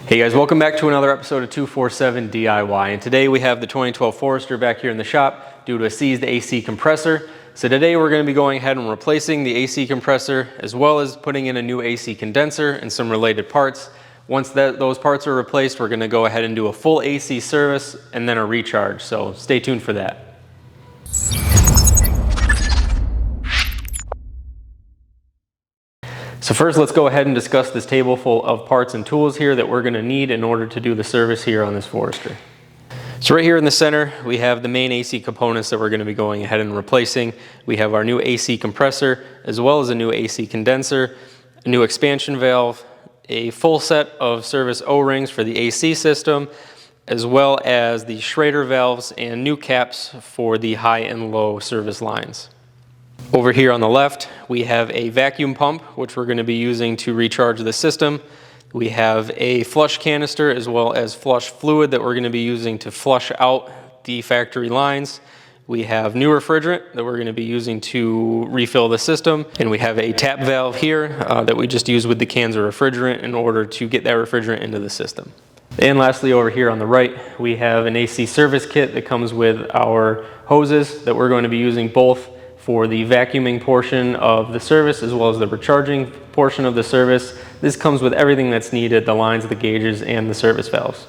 Hey guys, welcome back to another episode of 247 DIY, and today we have the 2012 Forester back here in the shop due to a seized AC compressor. So today we're going to be going ahead and replacing the AC compressor as well as putting in a new AC condenser and some related parts. Once those parts are replaced, we're going to go ahead and do a full AC service and then a recharge, so stay tuned for that. So first, let's go ahead and discuss this table full of parts and tools here that we're going to need in order to do the service here on this Forester. So right here in the center, we have the main AC components that we're going to be going ahead and replacing. We have our new AC compressor, as well as a new AC condenser, a new expansion valve, a full set of service O-rings for the AC system, as well as the Schrader valves and new caps for the high and low service lines. Over here on the left, we have a vacuum pump, which we're going to be using to recharge the system. We have a flush canister as well as flush fluid that we're going to be using to flush out the factory lines. We have new refrigerant that we're going to be using to refill the system. And we have a tap valve here that we just use with the cans of refrigerant in order to get that refrigerant into the system. And lastly, over here on the right, we have an AC service kit that comes with our hoses that we're going to be using both for the vacuuming portion of the service as well as the recharging portion of the service. This comes with everything that's needed, the lines, the gauges, and the service valves.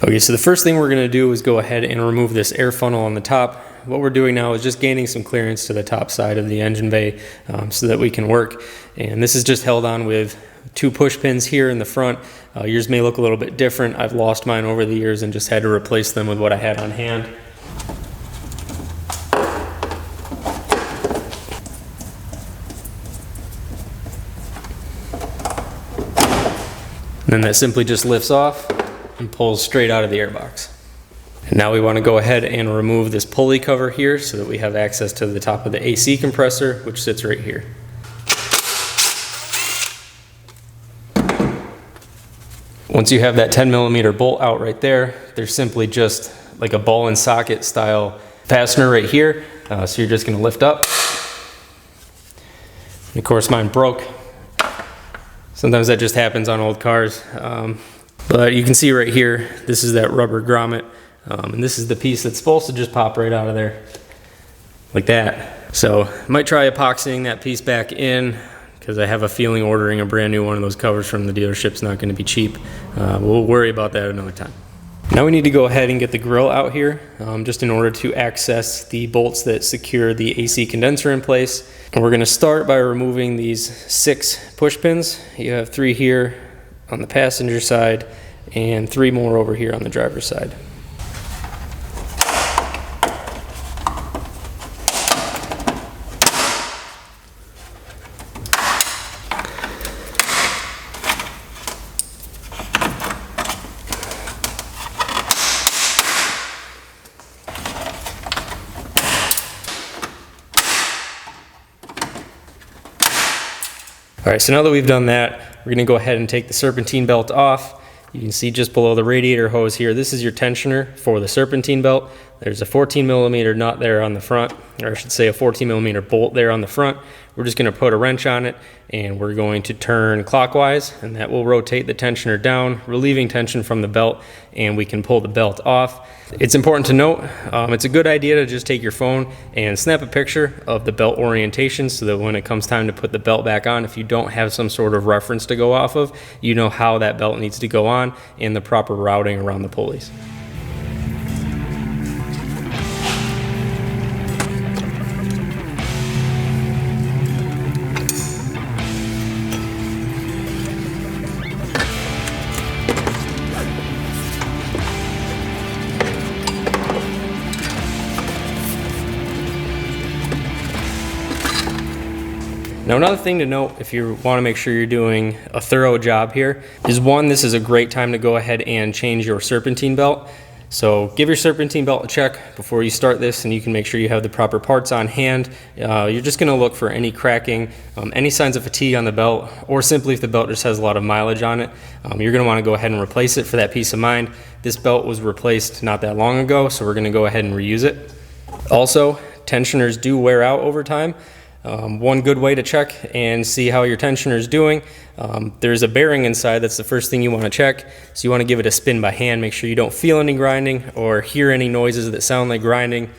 Okay, so the first thing we're going to do is go ahead and remove this air funnel on the top. What we're doing now is just gaining some clearance to the top side of the engine bay so that we can work. And this is just held on with two push pins here in the front. Yours may look a little bit different. I've lost mine over the years and just had to replace them with what I had on hand. And then that simply just lifts off and pulls straight out of the airbox. And now we want to go ahead and remove this pulley cover here so that we have access to the top of the AC compressor, which sits right here. Once you have that 10mm bolt out right there, there's simply just like a ball and socket style fastener right here. So you're just going to lift up. And of course mine broke. Sometimes that just happens on old cars. But you can see right here, this is that rubber grommet. And this is the piece that's supposed to just pop right out of there, like that. So I might try epoxying that piece back in, because I have a feeling ordering a brand new one of those covers from the dealership is not going to be cheap. We'll worry about that another time. Now we need to go ahead and get the grill out here, just in order to access the bolts that secure the AC condenser in place. And we're going to start by removing these 6 push pins. You have 3 here on the passenger side and 3 more over here on the driver's side. All right, so now that we've done that, we're gonna go ahead and take the serpentine belt off. You can see just below the radiator hose here, this is your tensioner for the serpentine belt. There's a 14mm nut there on the front, or I should say a 14mm bolt there on the front. We're just gonna put a wrench on it and we're going to turn clockwise, and that will rotate the tensioner down, relieving tension from the belt, and we can pull the belt off. It's important to note, it's a good idea to just take your phone and snap a picture of the belt orientation so that when it comes time to put the belt back on, if you don't have some sort of reference to go off of, you know how that belt needs to go on and the proper routing around the pulleys. Now another thing to note if you want to make sure you're doing a thorough job here is, one, this is a great time to go ahead and change your serpentine belt. So give your serpentine belt a check before you start this, and you can make sure you have the proper parts on hand. You're just going to look for any cracking, any signs of fatigue on the belt, or simply if the belt just has a lot of mileage on it, you're going to want to go ahead and replace it for that peace of mind. This belt was replaced not that long ago, so we're going to go ahead and reuse it. Also, tensioners do wear out over time. One good way to check and see how your tensioner is doing, there's a bearing inside. That's the first thing you want to check. So you want to give it a spin by hand, make sure you don't feel any grinding or hear any noises that sound like grinding.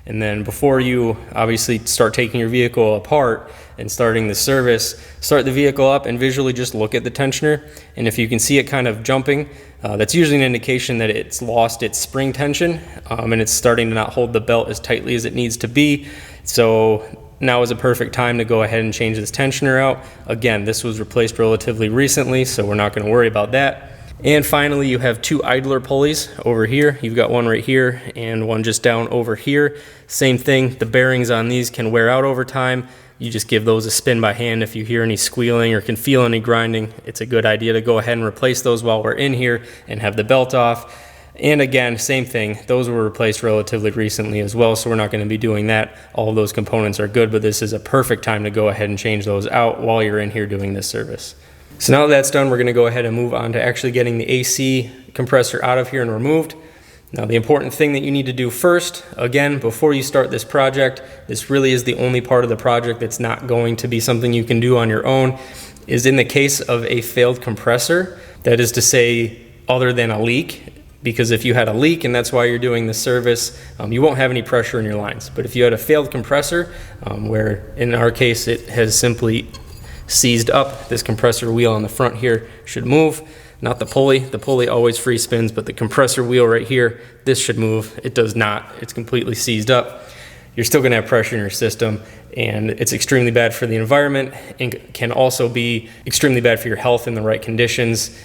And then before you obviously start taking your vehicle apart and starting the service, start the vehicle up and visually just look at the tensioner. And if you can see it kind of jumping, that's usually an indication that it's lost its spring tension and it's starting to not hold the belt as tightly as it needs to be. So now is a perfect time to go ahead and change this tensioner out. Again, this was replaced relatively recently, so we're not going to worry about that. And finally, you have two idler pulleys over here. You've got one right here and one just down over here. Same thing, the bearings on these can wear out over time. You just give those a spin by hand. If you hear any squealing or can feel any grinding, it's a good idea to go ahead and replace those while we're in here and have the belt off. And again, same thing, those were replaced relatively recently as well, so we're not going to be doing that. All of those components are good, but this is a perfect time to go ahead and change those out while you're in here doing this service. So now that that's done, we're going to go ahead and move on to actually getting the AC compressor out of here and removed. Now the important thing that you need to do first, again, before you start this project, this really is the only part of the project that's not going to be something you can do on your own, is in the case of a failed compressor, that is to say, other than a leak. Because if you had a leak and that's why you're doing the service, you won't have any pressure in your lines. But if you had a failed compressor, where in our case it has simply seized up, this compressor wheel on the front here should move, not the pulley. The pulley always free spins, but the compressor wheel right here, this should move. It does not. It's completely seized up. You're still going to have pressure in your system, and it's extremely bad for the environment and can also be extremely bad for your health in the right conditions,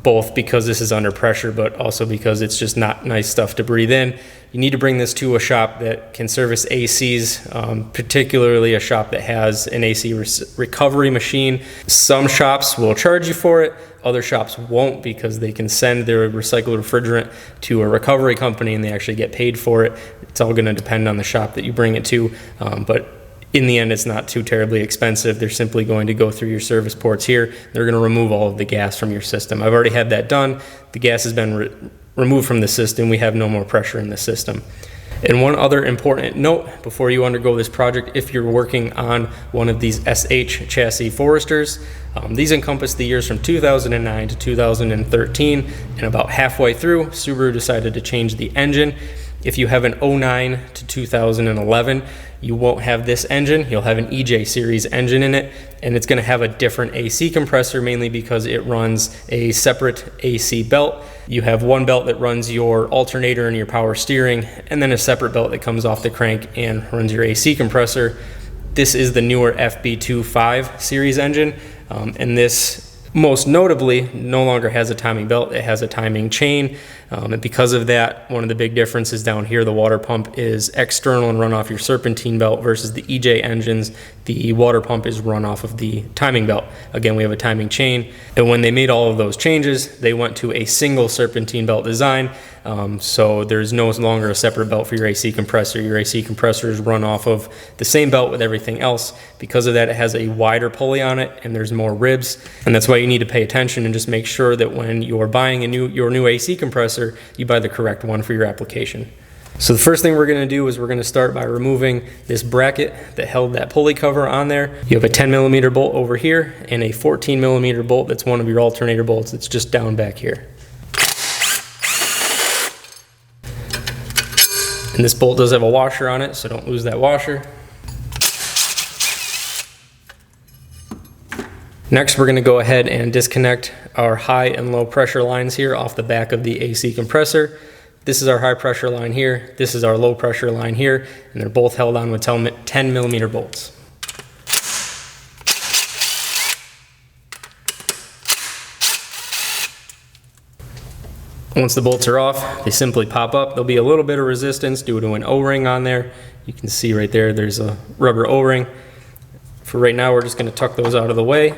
both because this is under pressure, but also because it's just not nice stuff to breathe in. You need to bring this to a shop that can service ACs, particularly a shop that has an AC recovery machine. Some shops will charge you for it. Other shops won't, because they can send their recycled refrigerant to a recovery company and they actually get paid for it. It's all going to depend on the shop that you bring it to, but in the end, it's not too terribly expensive. They're simply going to go through your service ports here. They're going to remove all of the gas from your system. I've already had that done. The gas has been removed from the system. We have no more pressure in the system. And one other important note before you undergo this project, if you're working on one of these SH chassis Foresters, these encompass the years from 2009 to 2013, and about halfway through, Subaru decided to change the engine. If you have an 09 to 2011, you won't have this engine. You'll have an EJ series engine in it, and it's going to have a different AC compressor, mainly because it runs a separate AC belt. You have one belt that runs your alternator and your power steering, and then a separate belt that comes off the crank and runs your AC compressor. This is the newer FB25 series engine, and this most notably no longer has a timing belt. It has a timing chain, and because of that, one of the big differences down here, the water pump is external and run off your serpentine belt, versus the EJ engines, the water pump is run off of the timing belt. Again, we have a timing chain, and when they made all of those changes, they went to a single serpentine belt design, so there's no longer a separate belt for your AC compressor. Your AC compressor is run off of the same belt with everything else. Because of that, it has a wider pulley on it and there's more ribs, and that's why you need to pay attention and just make sure that when you're buying your new AC compressor, you buy the correct one for your application. So the first thing we're going to do is we're going to start by removing this bracket that held that pulley cover on there. You have a 10mm bolt over here and a 14mm bolt that's one of your alternator bolts that's just down back here. And this bolt does have a washer on it, so don't lose that washer. Next, we're going to go ahead and disconnect our high and low pressure lines here off the back of the AC compressor. This is our high pressure line here, this is our low pressure line here, and they're both held on with 10mm bolts. Once the bolts are off, they simply pop up. There'll be a little bit of resistance due to an O-ring on there. You can see right there, there's a rubber O-ring. For right now, we're just going to tuck those out of the way.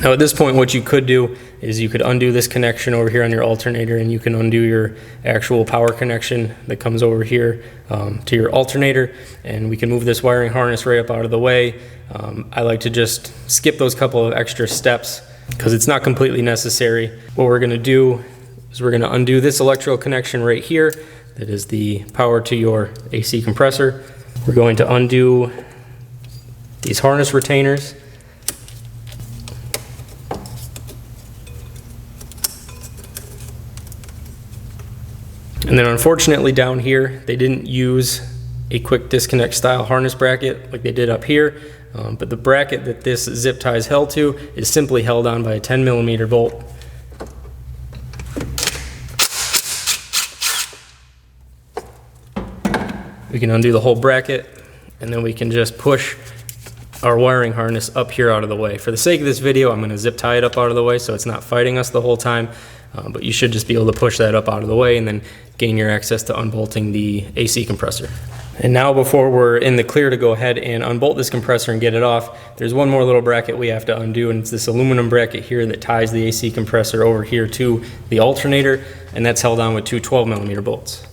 Now at this point, what you could do is you could undo this connection over here on your alternator, and you can undo your actual power connection that comes over here to your alternator, and we can move this wiring harness right up out of the way. I like to just skip those couple of extra steps because it's not completely necessary. What we're going to do is we're going to undo this electrical connection right here. that is the power to your AC compressor. We're going to undo these harness retainers. And then unfortunately down here, they didn't use a quick disconnect style harness bracket like they did up here, but the bracket that this zip tie is held to is simply held on by a 10mm bolt. We can undo the whole bracket, and then we can just push our wiring harness up here out of the way. For the sake of this video, I'm going to zip tie it up out of the way so it's not fighting us the whole time, but you should just be able to push that up out of the way and then gain your access to unbolting the AC compressor. And now, before we're in the clear to go ahead and unbolt this compressor and get it off, there's one more little bracket we have to undo, and it's this aluminum bracket here that ties the AC compressor over here to the alternator, and that's held on with two 12mm bolts.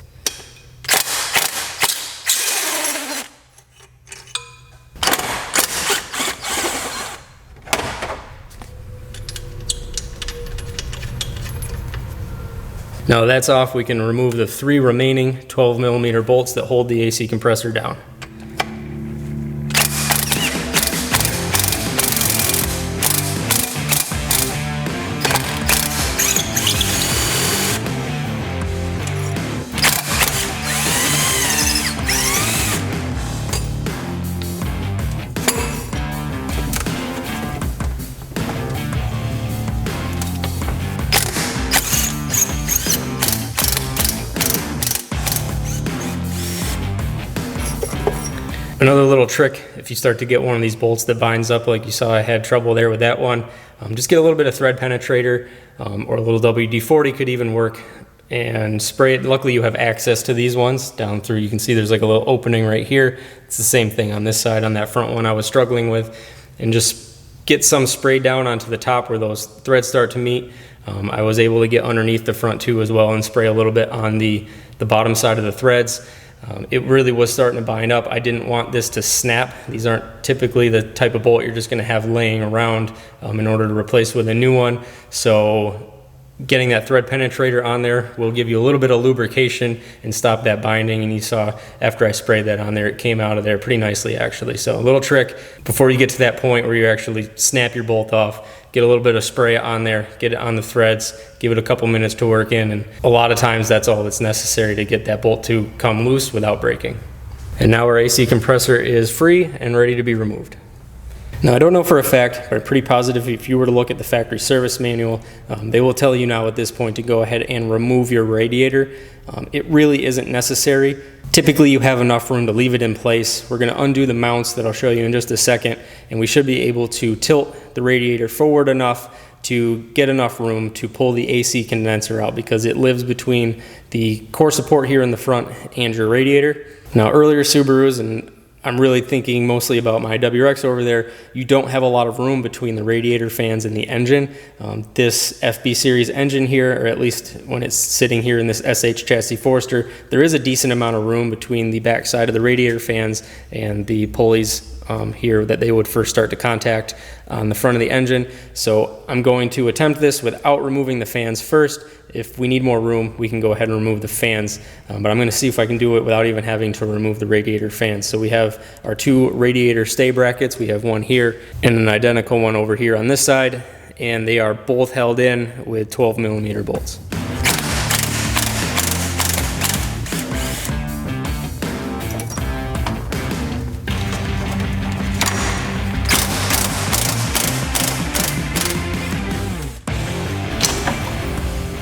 Now that's off, we can remove the 3 remaining 12mm bolts that hold the AC compressor down. Another little trick, if you start to get one of these bolts that binds up like you saw I had trouble there with that one, just get a little bit of thread penetrator or a little WD-40 could even work, and spray it. Luckily you have access to these ones down through. You can see there's like a little opening right here. It's the same thing on this side on that front one I was struggling with, and just get some spray down onto the top where those threads start to meet. I was able to get underneath the front too as well and spray a little bit on the bottom side of the threads. It really was starting to bind up. I didn't want this to snap. These aren't typically the type of bolt you're just going to have laying around in order to replace with a new one. So getting that thread penetrator on there will give you a little bit of lubrication and stop that binding. And you saw after I sprayed that on there, it came out of there pretty nicely actually. So a little trick before you get to that point where you actually snap your bolt off, get a little bit of spray on there, get it on the threads, give it a couple minutes to work in, and a lot of times that's all that's necessary to get that bolt to come loose without breaking. And now our AC compressor is free and ready to be removed. Now I don't know for a fact, but I'm pretty positive if you were to look at the factory service manual, they will tell you now at this point to go ahead and remove your radiator. It really isn't necessary. Typically you have enough room to leave it in place. We're going to undo the mounts that I'll show you in just a second, and we should be able to tilt the radiator forward enough to get enough room to pull the AC condenser out, because it lives between the core support here in the front and your radiator. Now earlier Subarus, and I'm really thinking mostly about my WRX over there, you don't have a lot of room between the radiator fans and the engine. This FB series engine here, or at least when it's sitting here in this SH chassis Forester, there is a decent amount of room between the back side of the radiator fans and the pulleys here that they would first start to contact on the front of the engine. So I'm going to attempt this without removing the fans first. If we need more room, we can go ahead and remove the fans, but I'm going to see if I can do it without even having to remove the radiator fans. So we have our 2 radiator stay brackets. We have one here and an identical one over here on this side, and they are both held in with 12mm bolts.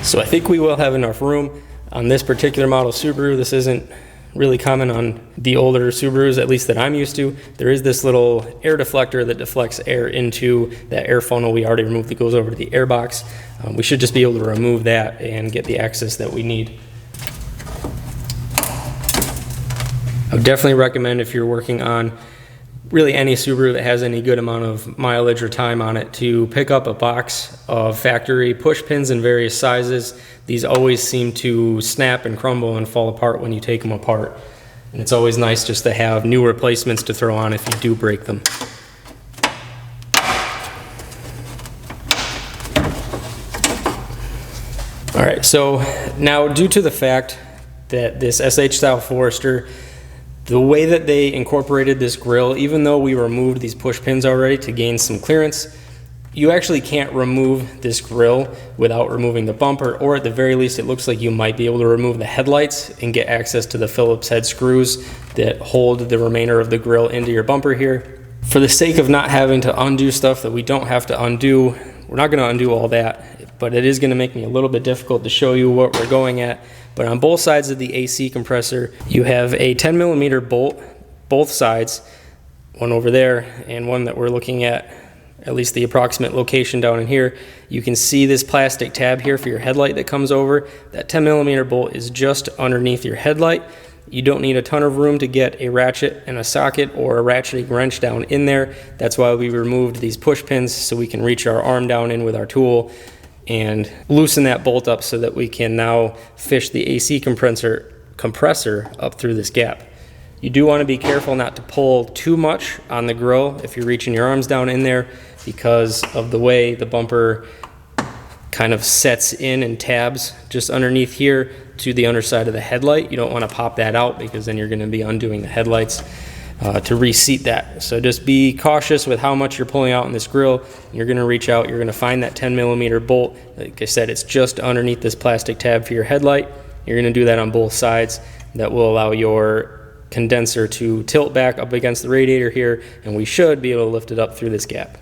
So I think we will have enough room on this particular model Subaru. This isn't really common on the older Subarus, at least that I'm used to. There is this little air deflector that deflects air into that air funnel we already removed that goes over to the air box. We should just be able to remove that and get the access that we need. I would definitely recommend, if you're working on really any Subaru that has any good amount of mileage or time on it, to pick up a box of factory push pins in various sizes. These always seem to snap and crumble and fall apart when you take them apart. And it's always nice just to have new replacements to throw on if you do break them. All right, so now due to the fact that this SH style Forester, the way that they incorporated this grill, even though we removed these push pins already to gain some clearance, you actually can't remove this grill without removing the bumper, or at the very least it looks like you might be able to remove the headlights and get access to the Phillips head screws that hold the remainder of the grill into your bumper here. For the sake of not having to undo stuff that we don't have to undo, we're not going to undo all that, but it is going to make me a little bit difficult to show you what we're going at. But on both sides of the AC compressor, you have a 10mm bolt, both sides, one over there and one that we're looking at least the approximate location down in here. You can see this plastic tab here for your headlight that comes over. That 10mm bolt is just underneath your headlight. You don't need a ton of room to get a ratchet and a socket or a ratcheting wrench down in there. That's why we removed these push pins, so we can reach our arm down in with our tool and loosen that bolt up so that we can now fish the AC compressor up through this gap. You do want to be careful not to pull too much on the grill if you're reaching your arms down in there, because of the way the bumper kind of sets in and tabs just underneath here to the underside of the headlight. You don't want to pop that out, because then you're going to be undoing the headlights to reseat that. So just be cautious with how much you're pulling out in this grill. You're going to reach out, you're going to find that 10mm bolt. Like I said, it's just underneath this plastic tab for your headlight. You're going to do that on both sides. That will allow your condenser to tilt back up against the radiator here, and we should be able to lift it up through this gap.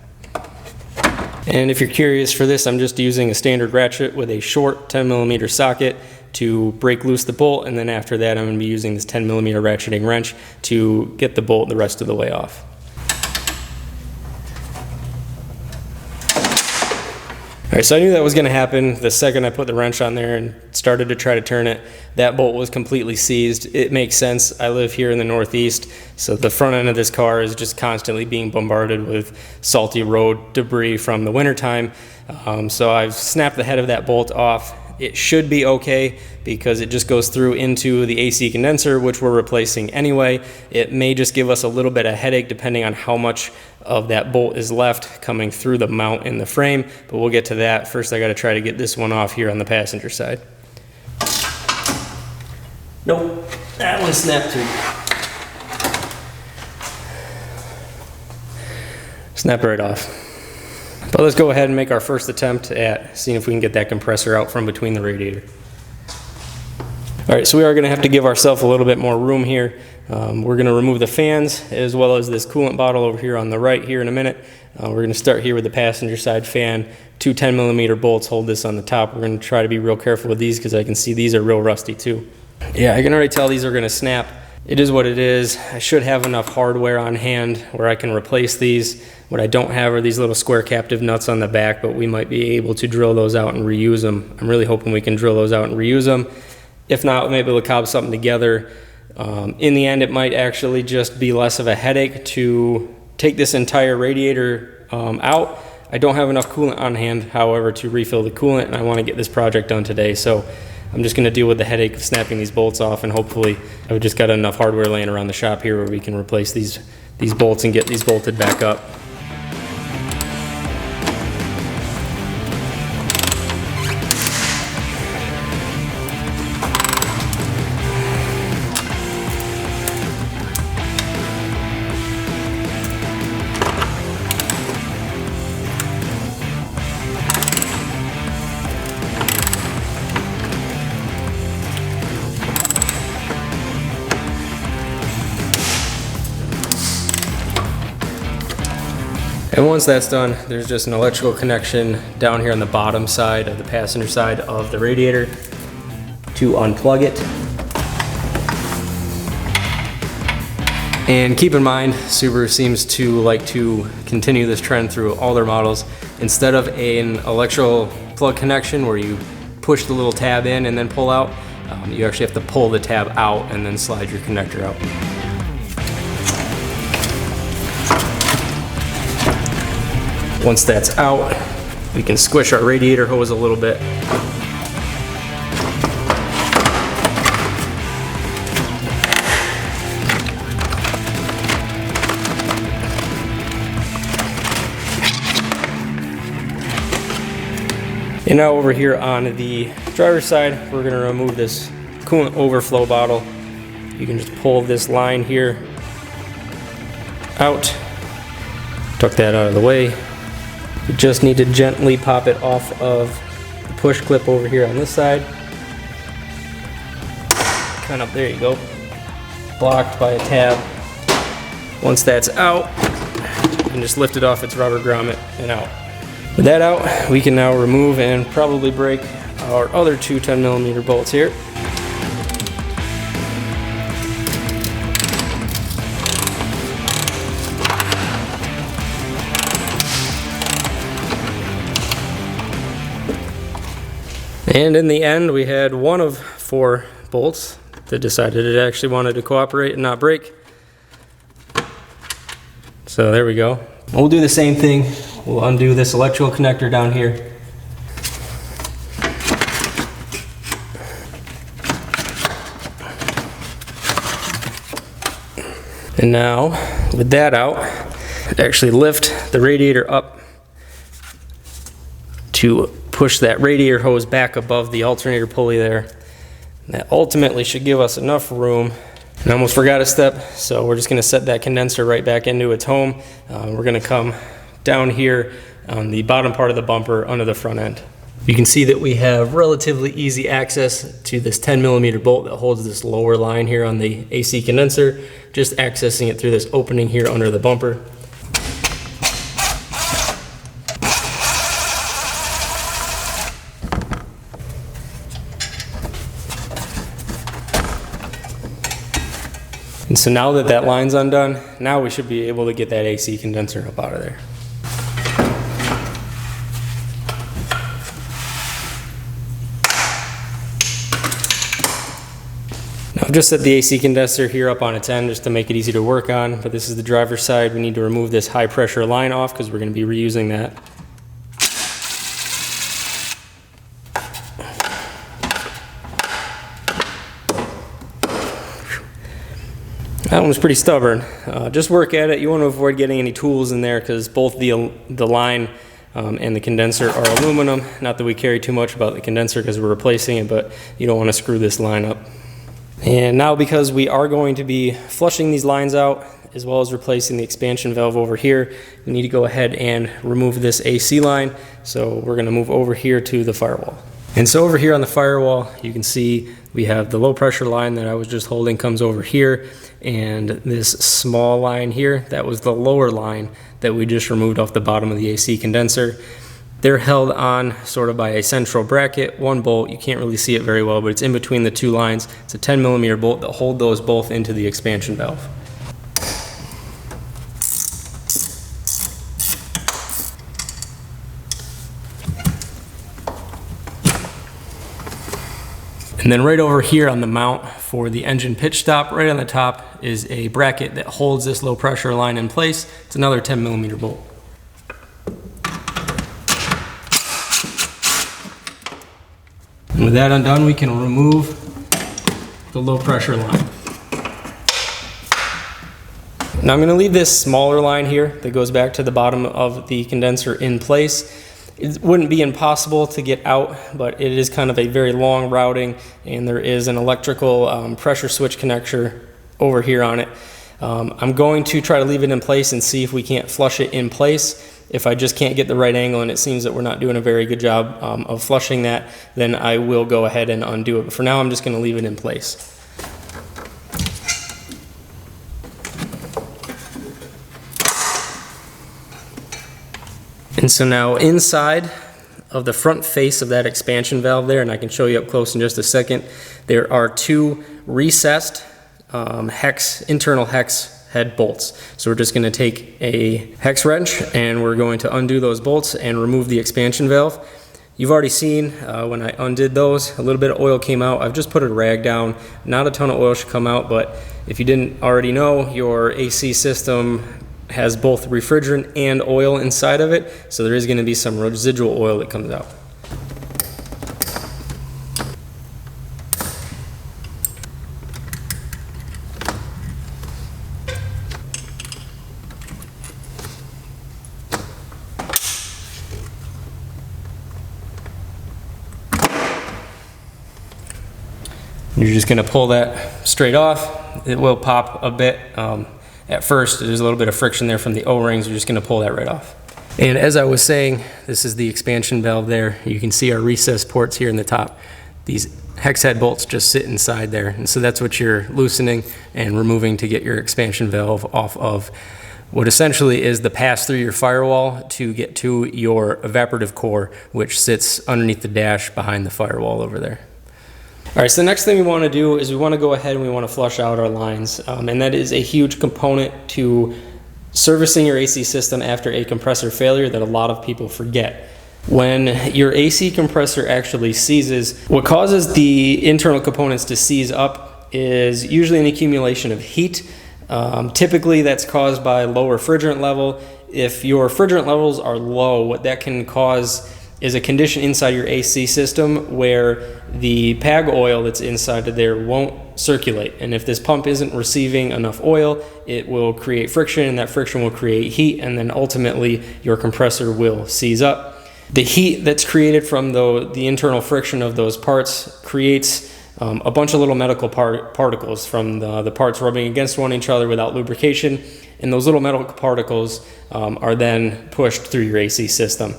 And if you're curious, for this I'm just using a standard ratchet with a short 10mm socket to break loose the bolt, and then after that I'm going to be using this 10mm ratcheting wrench to get the bolt the rest of the way off. Alright, so I knew that was going to happen the second I put the wrench on there and started to try to turn it. That bolt was completely seized. It makes sense. I live here in the Northeast, so the front end of this car is just constantly being bombarded with salty road debris from the wintertime. So I've snapped the head of that bolt off. It should be okay, because it just goes through into the AC condenser, which we're replacing anyway. It may just give us a little bit of headache depending on how much of that bolt is left coming through the mount in the frame, but we'll get to that. First I got to try to get this one off here on the passenger side. Nope, that one snapped too. Snap right off. But let's go ahead and make our first attempt at seeing if we can get that compressor out from between the radiator. Alright, so we are going to have to give ourselves a little bit more room here. We're going to remove the fans as well as this coolant bottle over here on the right here in a minute. We're going to start here with the passenger side fan. Two 10mm bolts hold this on the top. We're going to try to be real careful with these, because I can see these are real rusty too. Yeah, I can already tell these are going to snap. It is what it is. I should have enough hardware on hand where I can replace these. What I don't have are these little square captive nuts on the back, but we might be able to drill those out and reuse them. I'm really hoping we can drill those out and reuse them. If not, maybe we'll cobble something together. In the end, it might actually just be less of a headache to take this entire radiator out. I don't have enough coolant on hand, however, to refill the coolant, and I want to get this project done today. So I'm just going to deal with the headache of snapping these bolts off, and hopefully I've just got enough hardware laying around the shop here where we can replace these bolts and get these bolted back up. And once that's done, there's just an electrical connection down here on the bottom side of the passenger side of the radiator to unplug it. And keep in mind, Subaru seems to like to continue this trend through all their models. Instead of an electrical plug connection where you push the little tab in and then pull out, you actually have to pull the tab out and then slide your connector out. Once that's out, we can squish our radiator hose a little bit. And now over here on the driver's side, we're going to remove this coolant overflow bottle. You can just pull this line here out. Tuck that out of the way. You just need to gently pop it off of the push clip over here on this side. Kind of, there you go. Blocked by a tab. Once that's out, you can just lift it off its rubber grommet and out. With that out, we can now remove and probably break our other two 10mm bolts here. And in the end, we had one of 4 bolts that decided it actually wanted to cooperate and not break. So there we go. We'll do the same thing. We'll undo this electrical connector down here. And now, with that out, actually lift the radiator up to push that radiator hose back above the alternator pulley there. And that ultimately should give us enough room. And I almost forgot a step, so we're just going to set that condenser right back into its home. We're going to come down here on the bottom part of the bumper under the front end. You can see that we have relatively easy access to this 10mm bolt that holds this lower line here on the AC condenser, just accessing it through this opening here under the bumper. And so now that that line's undone, now we should be able to get that AC condenser up out of there. Now I've just set the AC condenser here up on its end just to make it easy to work on, but this is the driver's side. We need to remove this high pressure line off because we're going to be reusing that. That one was pretty stubborn. Just work at it. You want to avoid getting any tools in there because both the line and the condenser are aluminum. Not that we carry too much about the condenser because we're replacing it, but you don't want to screw this line up. And now, because we are going to be flushing these lines out as well as replacing the expansion valve over here, we need to go ahead and remove this AC line. So we're going to move over here to the firewall. And so over here on the firewall, you can see we have the low pressure line that I was just holding comes over here, and this small line here, that was the lower line that we just removed off the bottom of the AC condenser. They're held on sort of by a central bracket, one bolt. You can't really see it very well, but it's in between the two lines. It's a 10mm bolt that hold those both into the expansion valve. And then right over here on the mount for the engine pitch stop, right on the top is a bracket that holds this low pressure line in place. It's another 10mm bolt. And with that undone, we can remove the low pressure line. Now I'm going to leave this smaller line here that goes back to the bottom of the condenser in place. It wouldn't be impossible to get out, but it is kind of a very long routing, and there is an electrical pressure switch connector over here on it. I'm going to try to leave it in place and see if we can't flush it in place. If I just can't get the right angle and it seems that we're not doing a very good job of flushing that, then I will go ahead and undo it. But for now, I'm just going to leave it in place. And so now inside of the front face of that expansion valve there, and I can show you up close in just a second, there are two recessed internal hex head bolts. So we're just going to take a hex wrench and we're going to undo those bolts and remove the expansion valve. You've already seen when I undid those, a little bit of oil came out. I've just put a rag down. Not a ton of oil should come out, but if you didn't already know, your AC system has both refrigerant and oil inside of it, so there is going to be some residual oil that comes out. You're just going to pull that straight off. It will pop a bit. At first, there's a little bit of friction there from the O-rings. We're just going to pull that right off. And as I was saying, this is the expansion valve there. You can see our recessed ports here in the top. These hex head bolts just sit inside there. And so that's what you're loosening and removing to get your expansion valve off of what essentially is the pass through your firewall to get to your evaporative core, which sits underneath the dash behind the firewall over there. All right, so the next thing we want to do is we want to go ahead and we want to flush out our lines. And that is a huge component to servicing your AC system after a compressor failure that a lot of people forget. When your AC compressor actually seizes, what causes the internal components to seize up is usually an accumulation of heat. Typically that's caused by low refrigerant level. If your refrigerant levels are low, what that can cause is a condition inside your AC system where the PAG oil that's inside of there won't circulate. And if this pump isn't receiving enough oil, it will create friction, and that friction will create heat, and then ultimately your compressor will seize up. The heat that's created from the internal friction of those parts creates a bunch of little metal particles from the parts rubbing against one another without lubrication, and those little metal particles are then pushed through your AC system.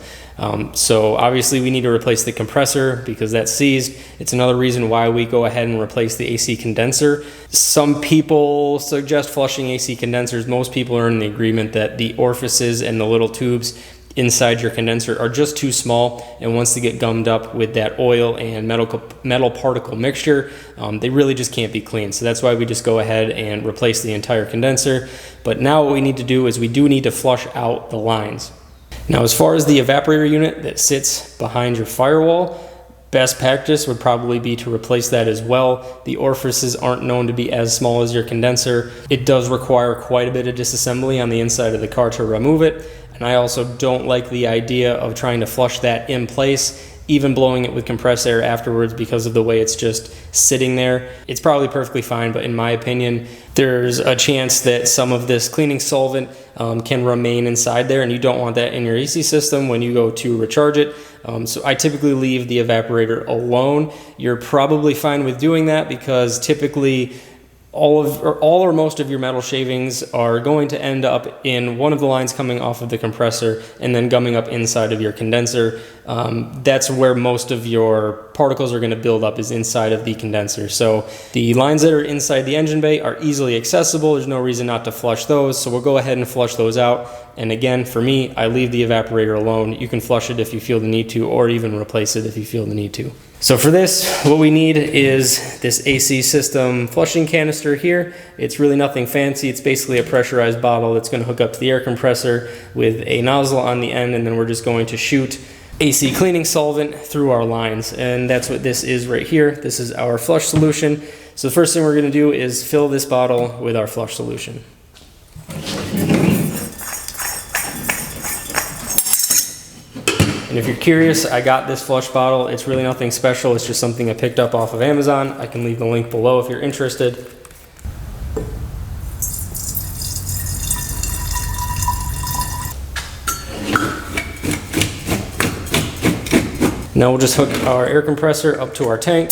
So obviously we need to replace the compressor because that's seized. It's another reason why we go ahead and replace the AC condenser. Some people suggest flushing AC condensers. Most people are in the agreement that the orifices and the little tubes inside your condenser are just too small, and once they get gummed up with that oil and metal particle mixture, they really just can't be cleaned. So that's why we just go ahead and replace the entire condenser. But now what we need to do is we do need to flush out the lines. Now, as far as the evaporator unit that sits behind your firewall, best practice would probably be to replace that as well. The orifices aren't known to be as small as your condenser. It does require quite a bit of disassembly on the inside of the car to remove it. And I also don't like the idea of trying to flush that in place, even blowing it with compressed air afterwards because of the way it's just sitting there. It's probably perfectly fine, but in my opinion, there's a chance that some of this cleaning solvent can remain inside there, and you don't want that in your AC system when you go to recharge it. So I typically leave the evaporator alone. You're probably fine with doing that because typically all or most of your metal shavings are going to end up in one of the lines coming off of the compressor and then gumming up inside of your condenser. That's where most of your particles are going to build up, is inside of the condenser. So the lines that are inside the engine bay are easily accessible. There's no reason not to flush those. So we'll go ahead and flush those out. And again, for me, I leave the evaporator alone. You can flush it if you feel the need to, or even replace it if you feel the need to. So for this, what we need is this AC system flushing canister here. It's really nothing fancy. It's basically a pressurized bottle that's going to hook up to the air compressor with a nozzle on the end, and then we're just going to shoot AC cleaning solvent through our lines. And that's what this is right here. This is our flush solution. So the first thing we're going to do is fill this bottle with our flush solution. And if you're curious, I got this flush bottle. It's really nothing special. It's just something I picked up off of Amazon. I can leave the link below if you're interested. Now we'll just hook our air compressor up to our tank.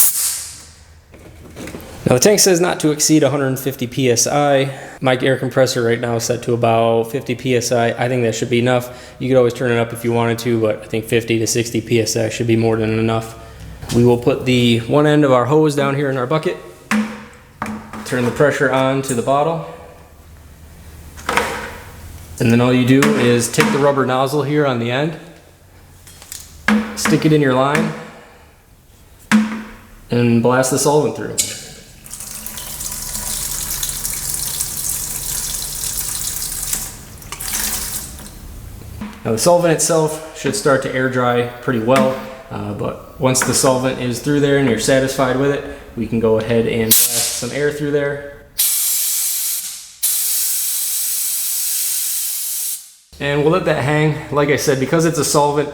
Now the tank says not to exceed 150 PSI. My air compressor right now is set to about 50 PSI. I think that should be enough. You could always turn it up if you wanted to, but I think 50 to 60 PSI should be more than enough. We will put the one end of our hose down here in our bucket. Turn the pressure on to the bottle. And then all you do is take the rubber nozzle here on the end, stick it in your line, and blast the solvent through. Now the solvent itself should start to air dry pretty well, but once the solvent is through there and you're satisfied with it, we can go ahead and blast some air through there. And we'll let that hang. Like I said, because it's a solvent,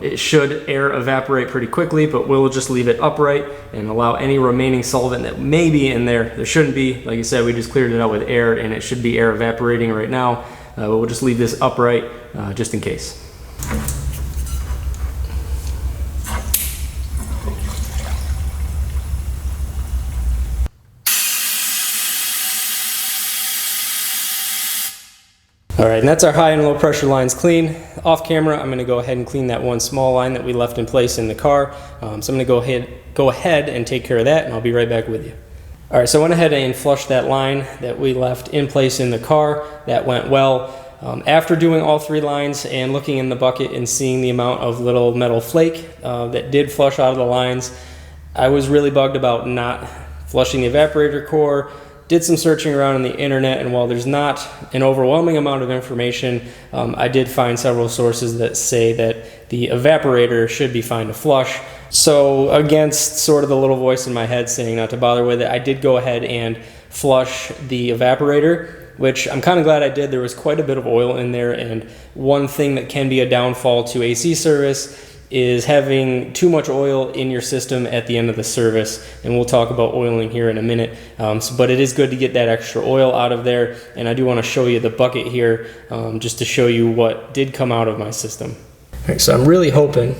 it should air evaporate pretty quickly, but we'll just leave it upright and allow any remaining solvent that may be in there. There shouldn't be. Like I said, we just cleared it out with air, and it should be air evaporating right now. But we'll just leave this upright just in case. All right, and that's our high and low pressure lines clean. Off camera, I'm gonna go ahead and clean that one small line that we left in place in the car. So I'm gonna go ahead and take care of that, and I'll be right back with you. All right, so I went ahead and flushed that line that we left in place in the car. That went well. After doing all 3 lines and looking in the bucket and seeing the amount of little metal flake that did flush out of the lines, I was really bugged about not flushing the evaporator core. Did some searching around on the internet, and while there's not an overwhelming amount of information, I did find several sources that say that the evaporator should be fine to flush. So against sort of the little voice in my head saying not to bother with it, I did go ahead and flush the evaporator, which I'm kind of glad I did. There was quite a bit of oil in there, and one thing that can be a downfall to AC service is having too much oil in your system at the end of the service, and we'll talk about oiling here in a minute. But it is good to get that extra oil out of there, and I do want to show you the bucket here just to show you what did come out of my system. All right, so I'm really hoping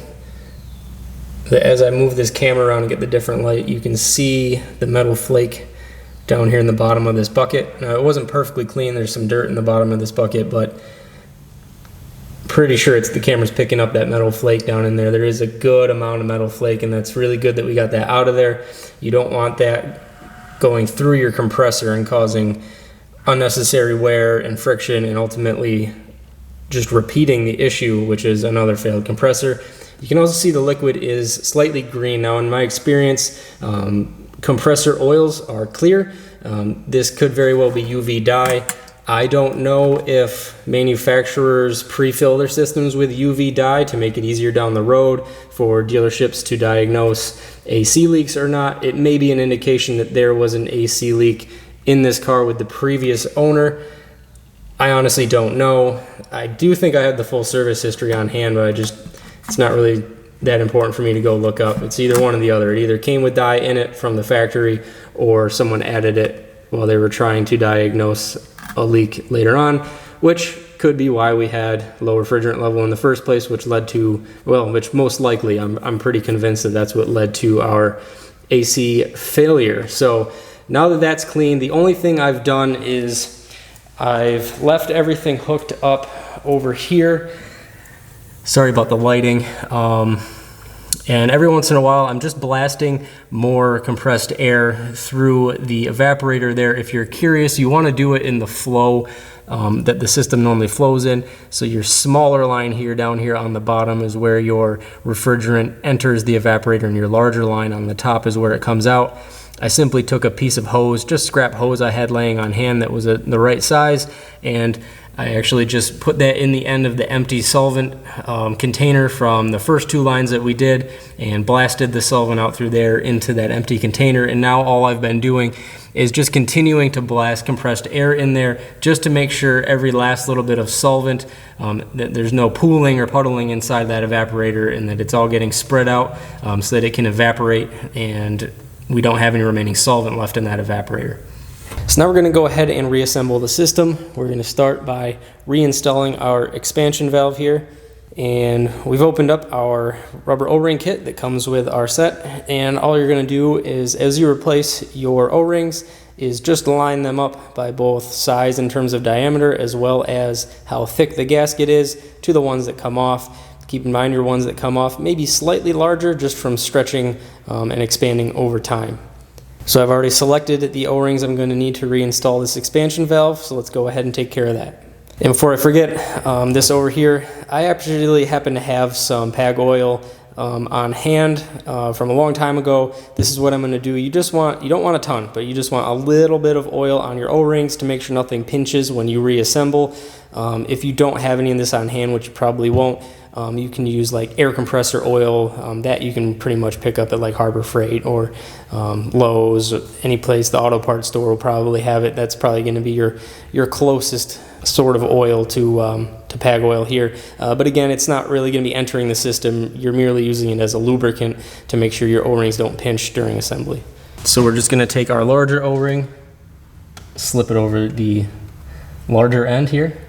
that as I move this camera around and get the different light, you can see the metal flake down here in the bottom of this bucket. Now, it wasn't perfectly clean. There's some dirt in the bottom of this bucket, but pretty sure the camera's picking up that metal flake down in there. There is a good amount of metal flake, and that's really good that we got that out of there. You don't want that going through your compressor and causing unnecessary wear and friction, and ultimately just repeating the issue, which is another failed compressor. You can also see the liquid is slightly green. Now, in my experience, compressor oils are clear. This could very well be UV dye. I don't know if manufacturers pre-fill their systems with UV dye to make it easier down the road for dealerships to diagnose AC leaks or not. It may be an indication that there was an AC leak in this car with the previous owner. I honestly don't know. I do think I have the full service history on hand, but it's not really that important for me to go look up. It's either one or the other. It either came with dye in it from the factory, or someone added it while they were trying to diagnose a leak later on, which could be why we had low refrigerant level in the first place, which led to, well, which most likely, I'm pretty convinced that that's what led to our AC failure. So now that that's clean, the only thing I've done is I've left everything hooked up over here. Sorry about the lighting. And every once in a while, I'm just blasting more compressed air through the evaporator there. If you're curious, you want to do it in the flow that the system normally flows in. So your smaller line here, down here on the bottom, is where your refrigerant enters the evaporator, and your larger line on the top is where it comes out. I simply took a piece of hose, just scrap hose I had laying on hand that was the right size, and I actually just put that in the end of the empty solvent container from the first 2 lines that we did, and blasted the solvent out through there into that empty container. And now all I've been doing is just continuing to blast compressed air in there, just to make sure every last little bit of solvent, that there's no pooling or puddling inside that evaporator, and that it's all getting spread out so that it can evaporate and we don't have any remaining solvent left in that evaporator. So now we're going to go ahead and reassemble the system. We're going to start by reinstalling our expansion valve here. And we've opened up our rubber O-ring kit that comes with our set. And all you're going to do is, as you replace your O-rings, is just line them up by both size in terms of diameter, as well as how thick the gasket is, to the ones that come off. Keep in mind your ones that come off may be slightly larger just from stretching and expanding over time. So I've already selected the O-rings I'm going to need to reinstall this expansion valve, so let's go ahead and take care of that. And before I forget, this over here, I actually happen to have some PAG oil on hand from a long time ago. This is what I'm going to do. You don't want a ton, but you just want a little bit of oil on your O-rings to make sure nothing pinches when you reassemble. If you don't have any of this on hand, which you probably won't, you can use like air compressor oil that you can pretty much pick up at like Harbor Freight or Lowe's, any place. The auto parts store will probably have it. That's probably going to be your closest sort of oil to PAG oil here. But again, it's not really going to be entering the system. You're merely using it as a lubricant to make sure your O-rings don't pinch during assembly. So we're just going to take our larger O-ring, slip it over the larger end here,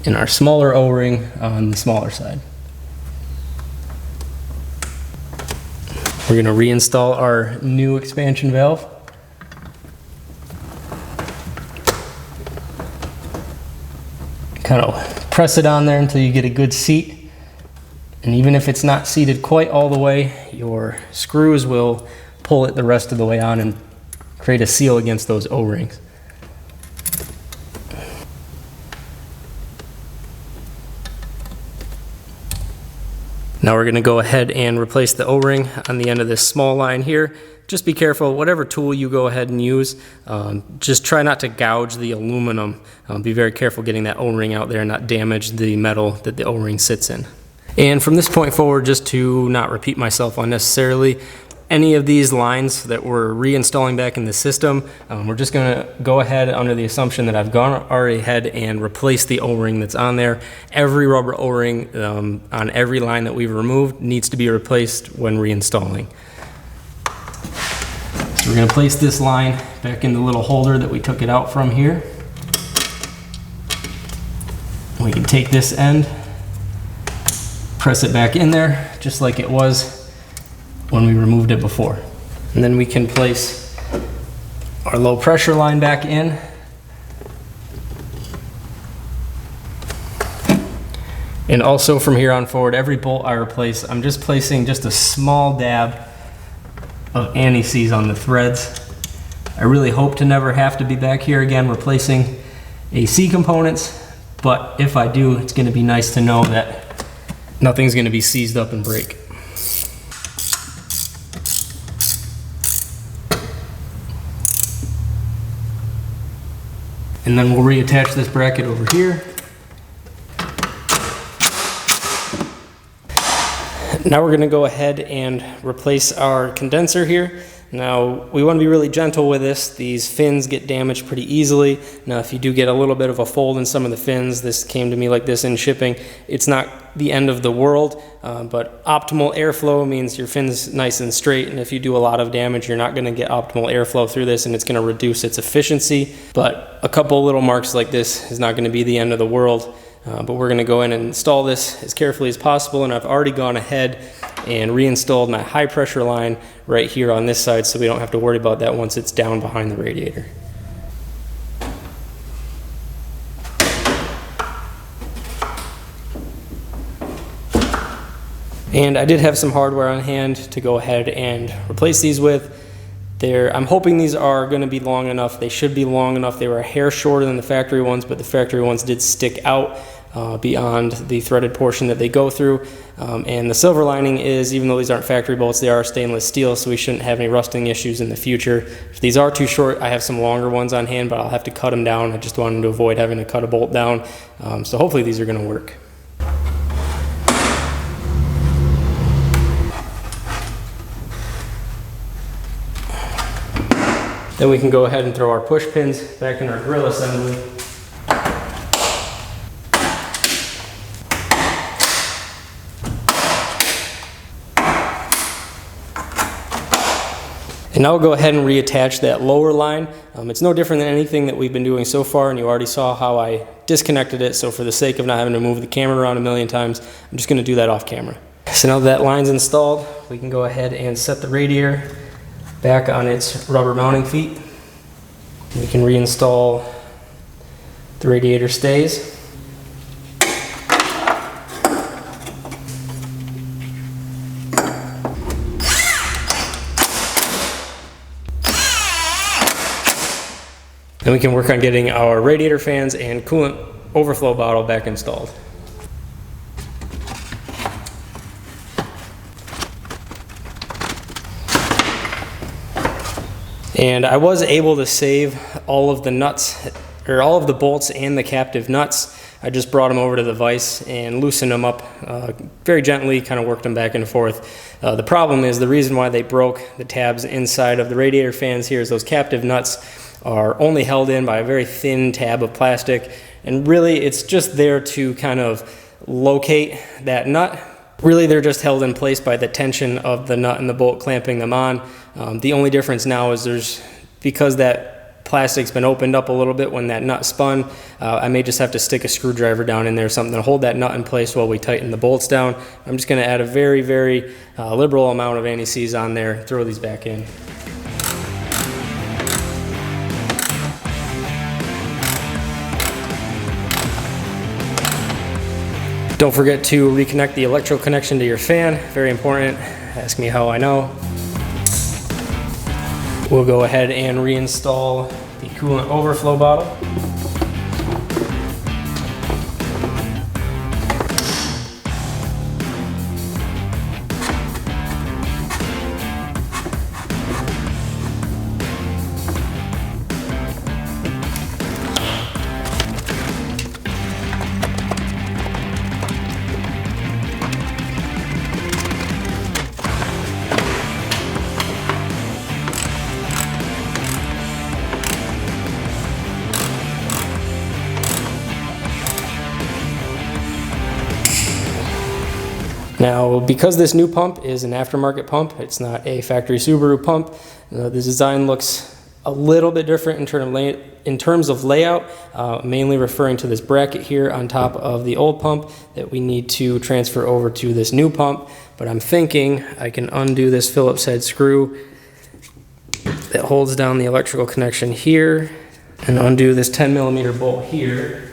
and our smaller O-ring on the smaller side. We're going to reinstall our new expansion valve. kind of press it on there until you get a good seat. And even if it's not seated quite all the way, your screws will pull it the rest of the way on and create a seal against those O-rings. Now we're going to go ahead and replace the O-ring on the end of this small line here. Just be careful, whatever tool you go ahead and use, just try not to gouge the aluminum. Be very careful getting that O-ring out there and not damage the metal that the O-ring sits in. And from this point forward, just to not repeat myself unnecessarily, any of these lines that we're reinstalling back in the system, we're just going to go ahead under the assumption that I've gone already ahead and replaced the O-ring that's on there. Every rubber O-ring on every line that we've removed needs to be replaced when reinstalling. So we're going to place this line back in the little holder that we took it out from here. We can take this end, press it back in there just like it was when we removed it before. And then we can place our low pressure line back in. And also from here on forward, every bolt I replace, I'm just placing just a small dab of anti-seize on the threads. I really hope to never have to be back here again replacing AC components, but if I do, it's going to be nice to know that nothing's going to be seized up and break. And then we'll reattach this bracket over here. Now we're going to go ahead and replace our condenser here. Now we want to be really gentle with this. These fins get damaged pretty easily. Now if you do get a little bit of a fold in some of the fins, this came to me like this in shipping, it's not the end of the world, but optimal airflow means your fin's nice and straight, and if you do a lot of damage, you're not going to get optimal airflow through this and it's going to reduce its efficiency. But a couple little marks like this is not going to be the end of the world. But we're going to go in and install this as carefully as possible, and I've already gone ahead and reinstalled my high pressure line right here on this side so we don't have to worry about that once it's down behind the radiator. And I did have some hardware on hand to go ahead and replace these with. I'm hoping these are going to be long enough. They should be long enough. They were a hair shorter than the factory ones, but the factory ones did stick out beyond the threaded portion that they go through. And the silver lining is, even though these aren't factory bolts, they are stainless steel, so we shouldn't have any rusting issues in the future. If these are too short, I have some longer ones on hand, but I'll have to cut them down. I just wanted to avoid having to cut a bolt down. So hopefully these are going to work. Then we can go ahead and throw our push pins back in our grill assembly. And now we'll go ahead and reattach that lower line. It's no different than anything that we've been doing so far, and you already saw how I disconnected it, so for the sake of not having to move the camera around a million times, I'm just going to do that off camera. So now that line's installed, we can go ahead and set the radiator back on its rubber mounting feet. We can reinstall the radiator stays. Then we can work on getting our radiator fans and coolant overflow bottle back installed. And I was able to save all of the nuts, or all of the bolts and the captive nuts. I just brought them over to the vise and loosened them up very gently, kind of worked them back and forth. The problem is, the reason why they broke the tabs inside of the radiator fans here is those captive nuts are only held in by a very thin tab of plastic, and really it's just there to kind of locate that nut. Really, they're just held in place by the tension of the nut and the bolt clamping them on. The only difference now is because that plastic's been opened up a little bit when that nut spun, I may just have to stick a screwdriver down in there, something to hold that nut in place while we tighten the bolts down. I'm just going to add a very, very liberal amount of anti-seize on there, throw these back in. Don't forget to reconnect the electrical connection to your fan, very important. Ask me how I know. We'll go ahead and reinstall the coolant overflow bottle. Now, because this new pump is an aftermarket pump, it's not a factory Subaru pump, the design looks a little bit different in terms of layout, mainly referring to this bracket here on top of the old pump that we need to transfer over to this new pump. But I'm thinking I can undo this Phillips head screw that holds down the electrical connection here and undo this 10mm bolt here.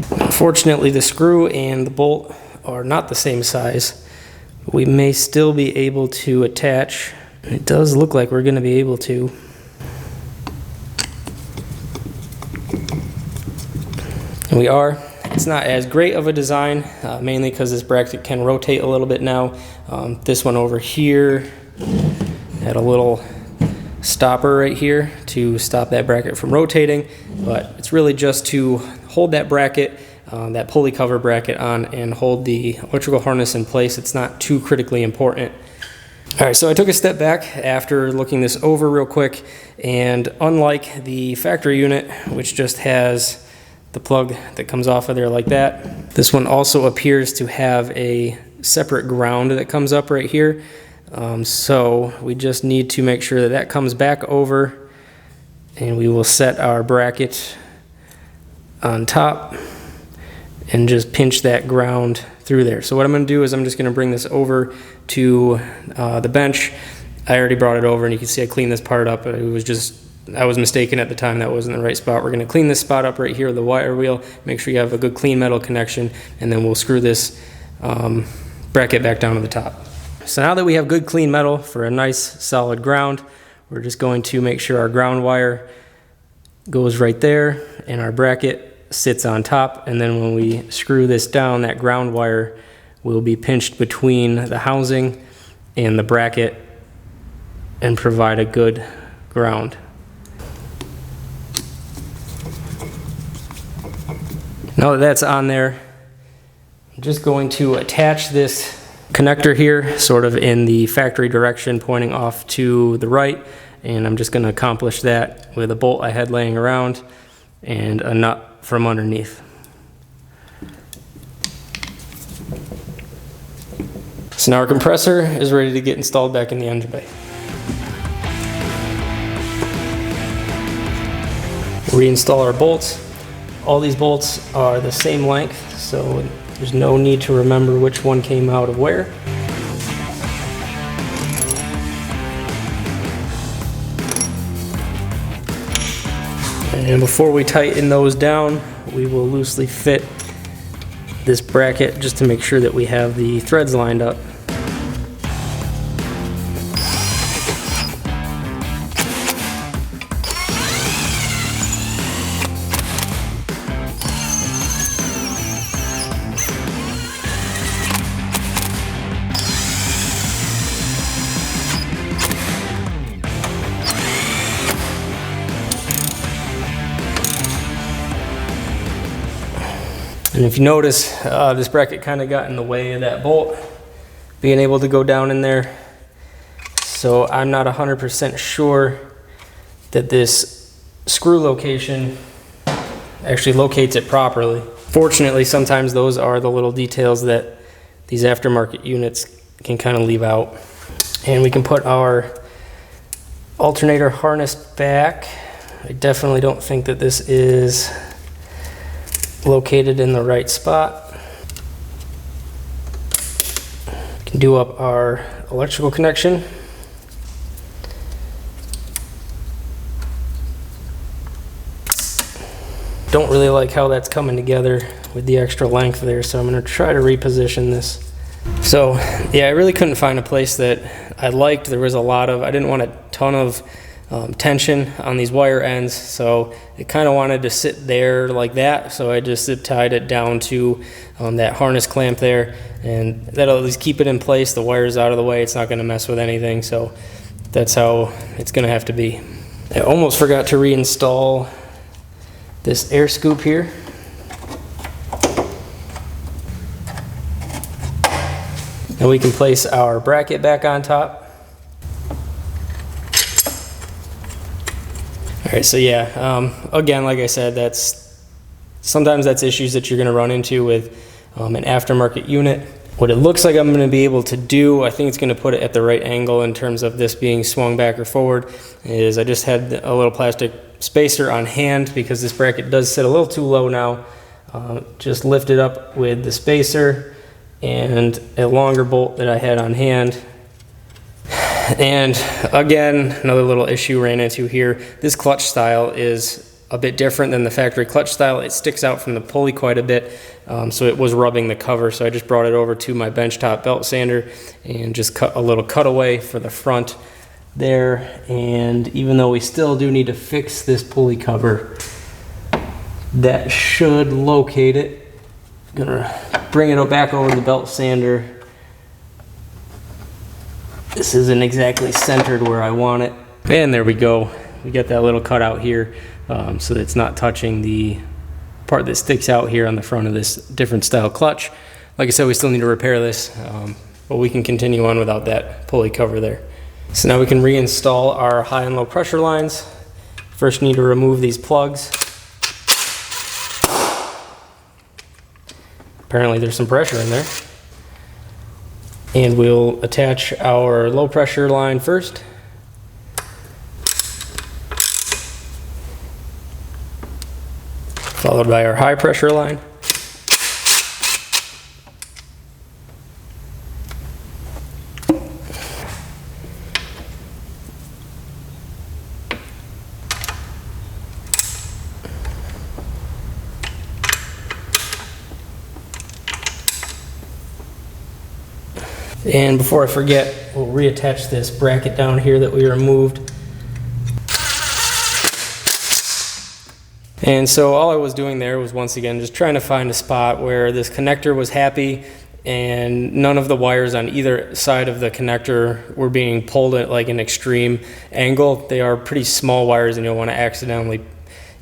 Unfortunately, the screw and the bolt are not the same size. We may still be able to attach. It does look like we're going to be able to. And we are. It's not as great of a design, mainly because this bracket can rotate a little bit now. This one over here had a little stopper right here to stop that bracket from rotating, but it's really just to hold that bracket, that pulley cover bracket on, and hold the electrical harness in place. It's not too critically important. All right, so I took a step back after looking this over real quick, and unlike the factory unit, which just has the plug that comes off of there like that, this one also appears to have a separate ground that comes up right here. So we just need to make sure that that comes back over, and we will set our bracket on top and just pinch that ground through there. So what I'm going to do is I'm just going to bring this over to the bench. I already brought it over, and you can see I cleaned this part up. I was mistaken at the time. That wasn't the right spot. We're going to clean this spot up right here with the wire wheel, make sure you have a good clean metal connection, and then we'll screw this bracket back down to the top. So now that we have good clean metal for a nice solid ground, we're just going to make sure our ground wire goes right there and our bracket sits on top, and then when we screw this down, that ground wire will be pinched between the housing and the bracket and provide a good ground. Now that that's on there, I'm just going to attach this connector here sort of in the factory direction, pointing off to the right, and I'm just going to accomplish that with a bolt I had laying around and a nut from underneath. So now our compressor is ready to get installed back in the engine bay. Reinstall our bolts. All these bolts are the same length, so there's no need to remember which one came out of where. And before we tighten those down, we will loosely fit this bracket just to make sure that we have the threads lined up. And if you notice, this bracket kind of got in the way of that bolt being able to go down in there. So I'm not 100% sure that this screw location actually locates it properly. Fortunately, sometimes those are the little details that these aftermarket units can kind of leave out. And we can put our alternator harness back. I definitely don't think that this is located in the right spot. We can do up our electrical connection. don't really like how that's coming together with the extra length there, so I'm going to try to reposition this. So yeah, I really couldn't find a place that I liked. There was I didn't want a ton of tension on these wire ends, so it kind of wanted to sit there like that, so I just zip tied it down to that harness clamp there, and that'll at least keep it in place. The wire's out of the way, it's not going to mess with anything, so that's how it's going to have to be. I almost forgot to reinstall this air scoop here. And we can place our bracket back on top. All right, so yeah, again, like I said, sometimes that's issues that you're going to run into with an aftermarket unit. What it looks like I'm going to be able to do, I think it's going to put it at the right angle in terms of this being swung back or forward, is I just had a little plastic spacer on hand because this bracket does sit a little too low now. Just lift it up with the spacer and a longer bolt that I had on hand. And again, another little issue ran into here. This clutch style is a bit different than the factory clutch style. It sticks out from the pulley quite a bit, so it was rubbing the cover. So I just brought it over to my benchtop belt sander and just cut a little cutaway for the front there. And even though we still do need to fix this pulley cover, that should locate it. I'm gonna bring it back over the belt sander. This isn't exactly centered where I want it. And there we go. We got that little cutout here, so that it's not touching the part that sticks out here on the front of this different style clutch. Like I said, we still need to repair this, but we can continue on without that pulley cover there. So now we can reinstall our high and low pressure lines. First need to remove these plugs. Apparently there's some pressure in there. And we'll attach our low pressure line first. Followed by our high pressure line. And before I forget, we'll reattach this bracket down here that we removed. And so all I was doing there was, once again, just trying to find a spot where this connector was happy and none of the wires on either side of the connector were being pulled at like an extreme angle. They are pretty small wires, and you'll want to accidentally,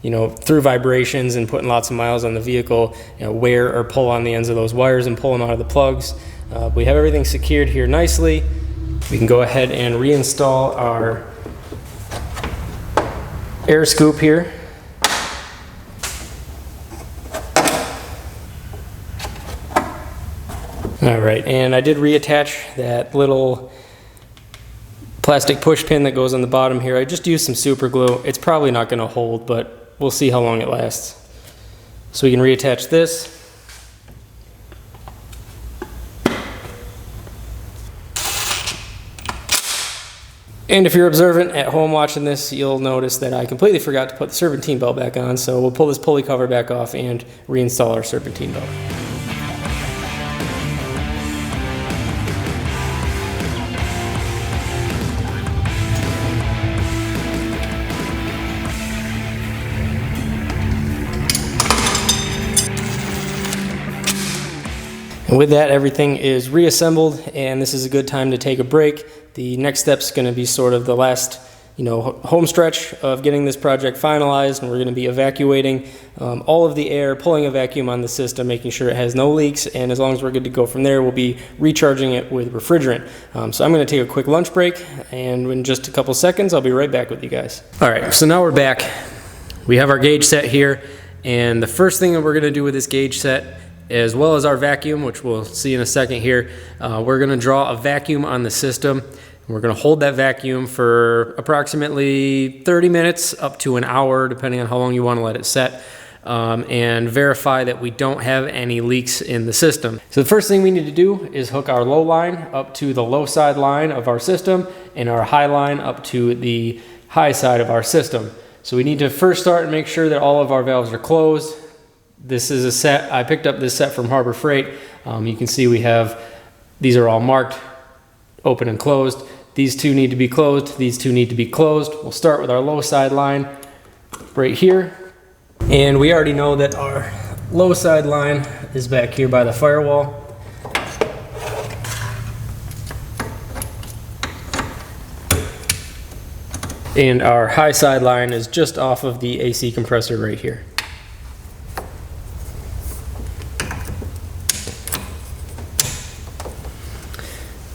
through vibrations and putting lots of miles on the vehicle, wear or pull on the ends of those wires and pull them out of the plugs. We have everything secured here nicely. We can go ahead and reinstall our air scoop here. All right, and I did reattach that little plastic push pin that goes on the bottom here. I just used some super glue. It's probably not going to hold, but we'll see how long it lasts. So we can reattach this. And if you're observant at home watching this, you'll notice that I completely forgot to put the serpentine belt back on, so we'll pull this pulley cover back off and reinstall our serpentine belt. And with that, everything is reassembled, and this is a good time to take a break. The next step's going to be sort of the last, home stretch of getting this project finalized, and we're going to be evacuating all of the air, pulling a vacuum on the system, making sure it has no leaks, and as long as we're good to go from there, we'll be recharging it with refrigerant. So I'm going to take a quick lunch break, and in just a couple seconds, I'll be right back with you guys. All right, so now we're back. We have our gauge set here, and the first thing that we're going to do with this gauge set, as well as our vacuum, which we'll see in a second here, we're going to draw a vacuum on the system. We're going to hold that vacuum for approximately 30 minutes up to an hour, depending on how long you want to let it set, and verify that we don't have any leaks in the system. So the first thing we need to do is hook our low line up to the low side line of our system and our high line up to the high side of our system. So we need to first start and make sure that all of our valves are closed. This is a set, I picked up this set from Harbor Freight. You can see we have, these are all marked, open and closed. These two need to be closed, these two need to be closed. We'll start with our low side line right here. And we already know that our low side line is back here by the firewall. And our high side line is just off of the AC compressor right here.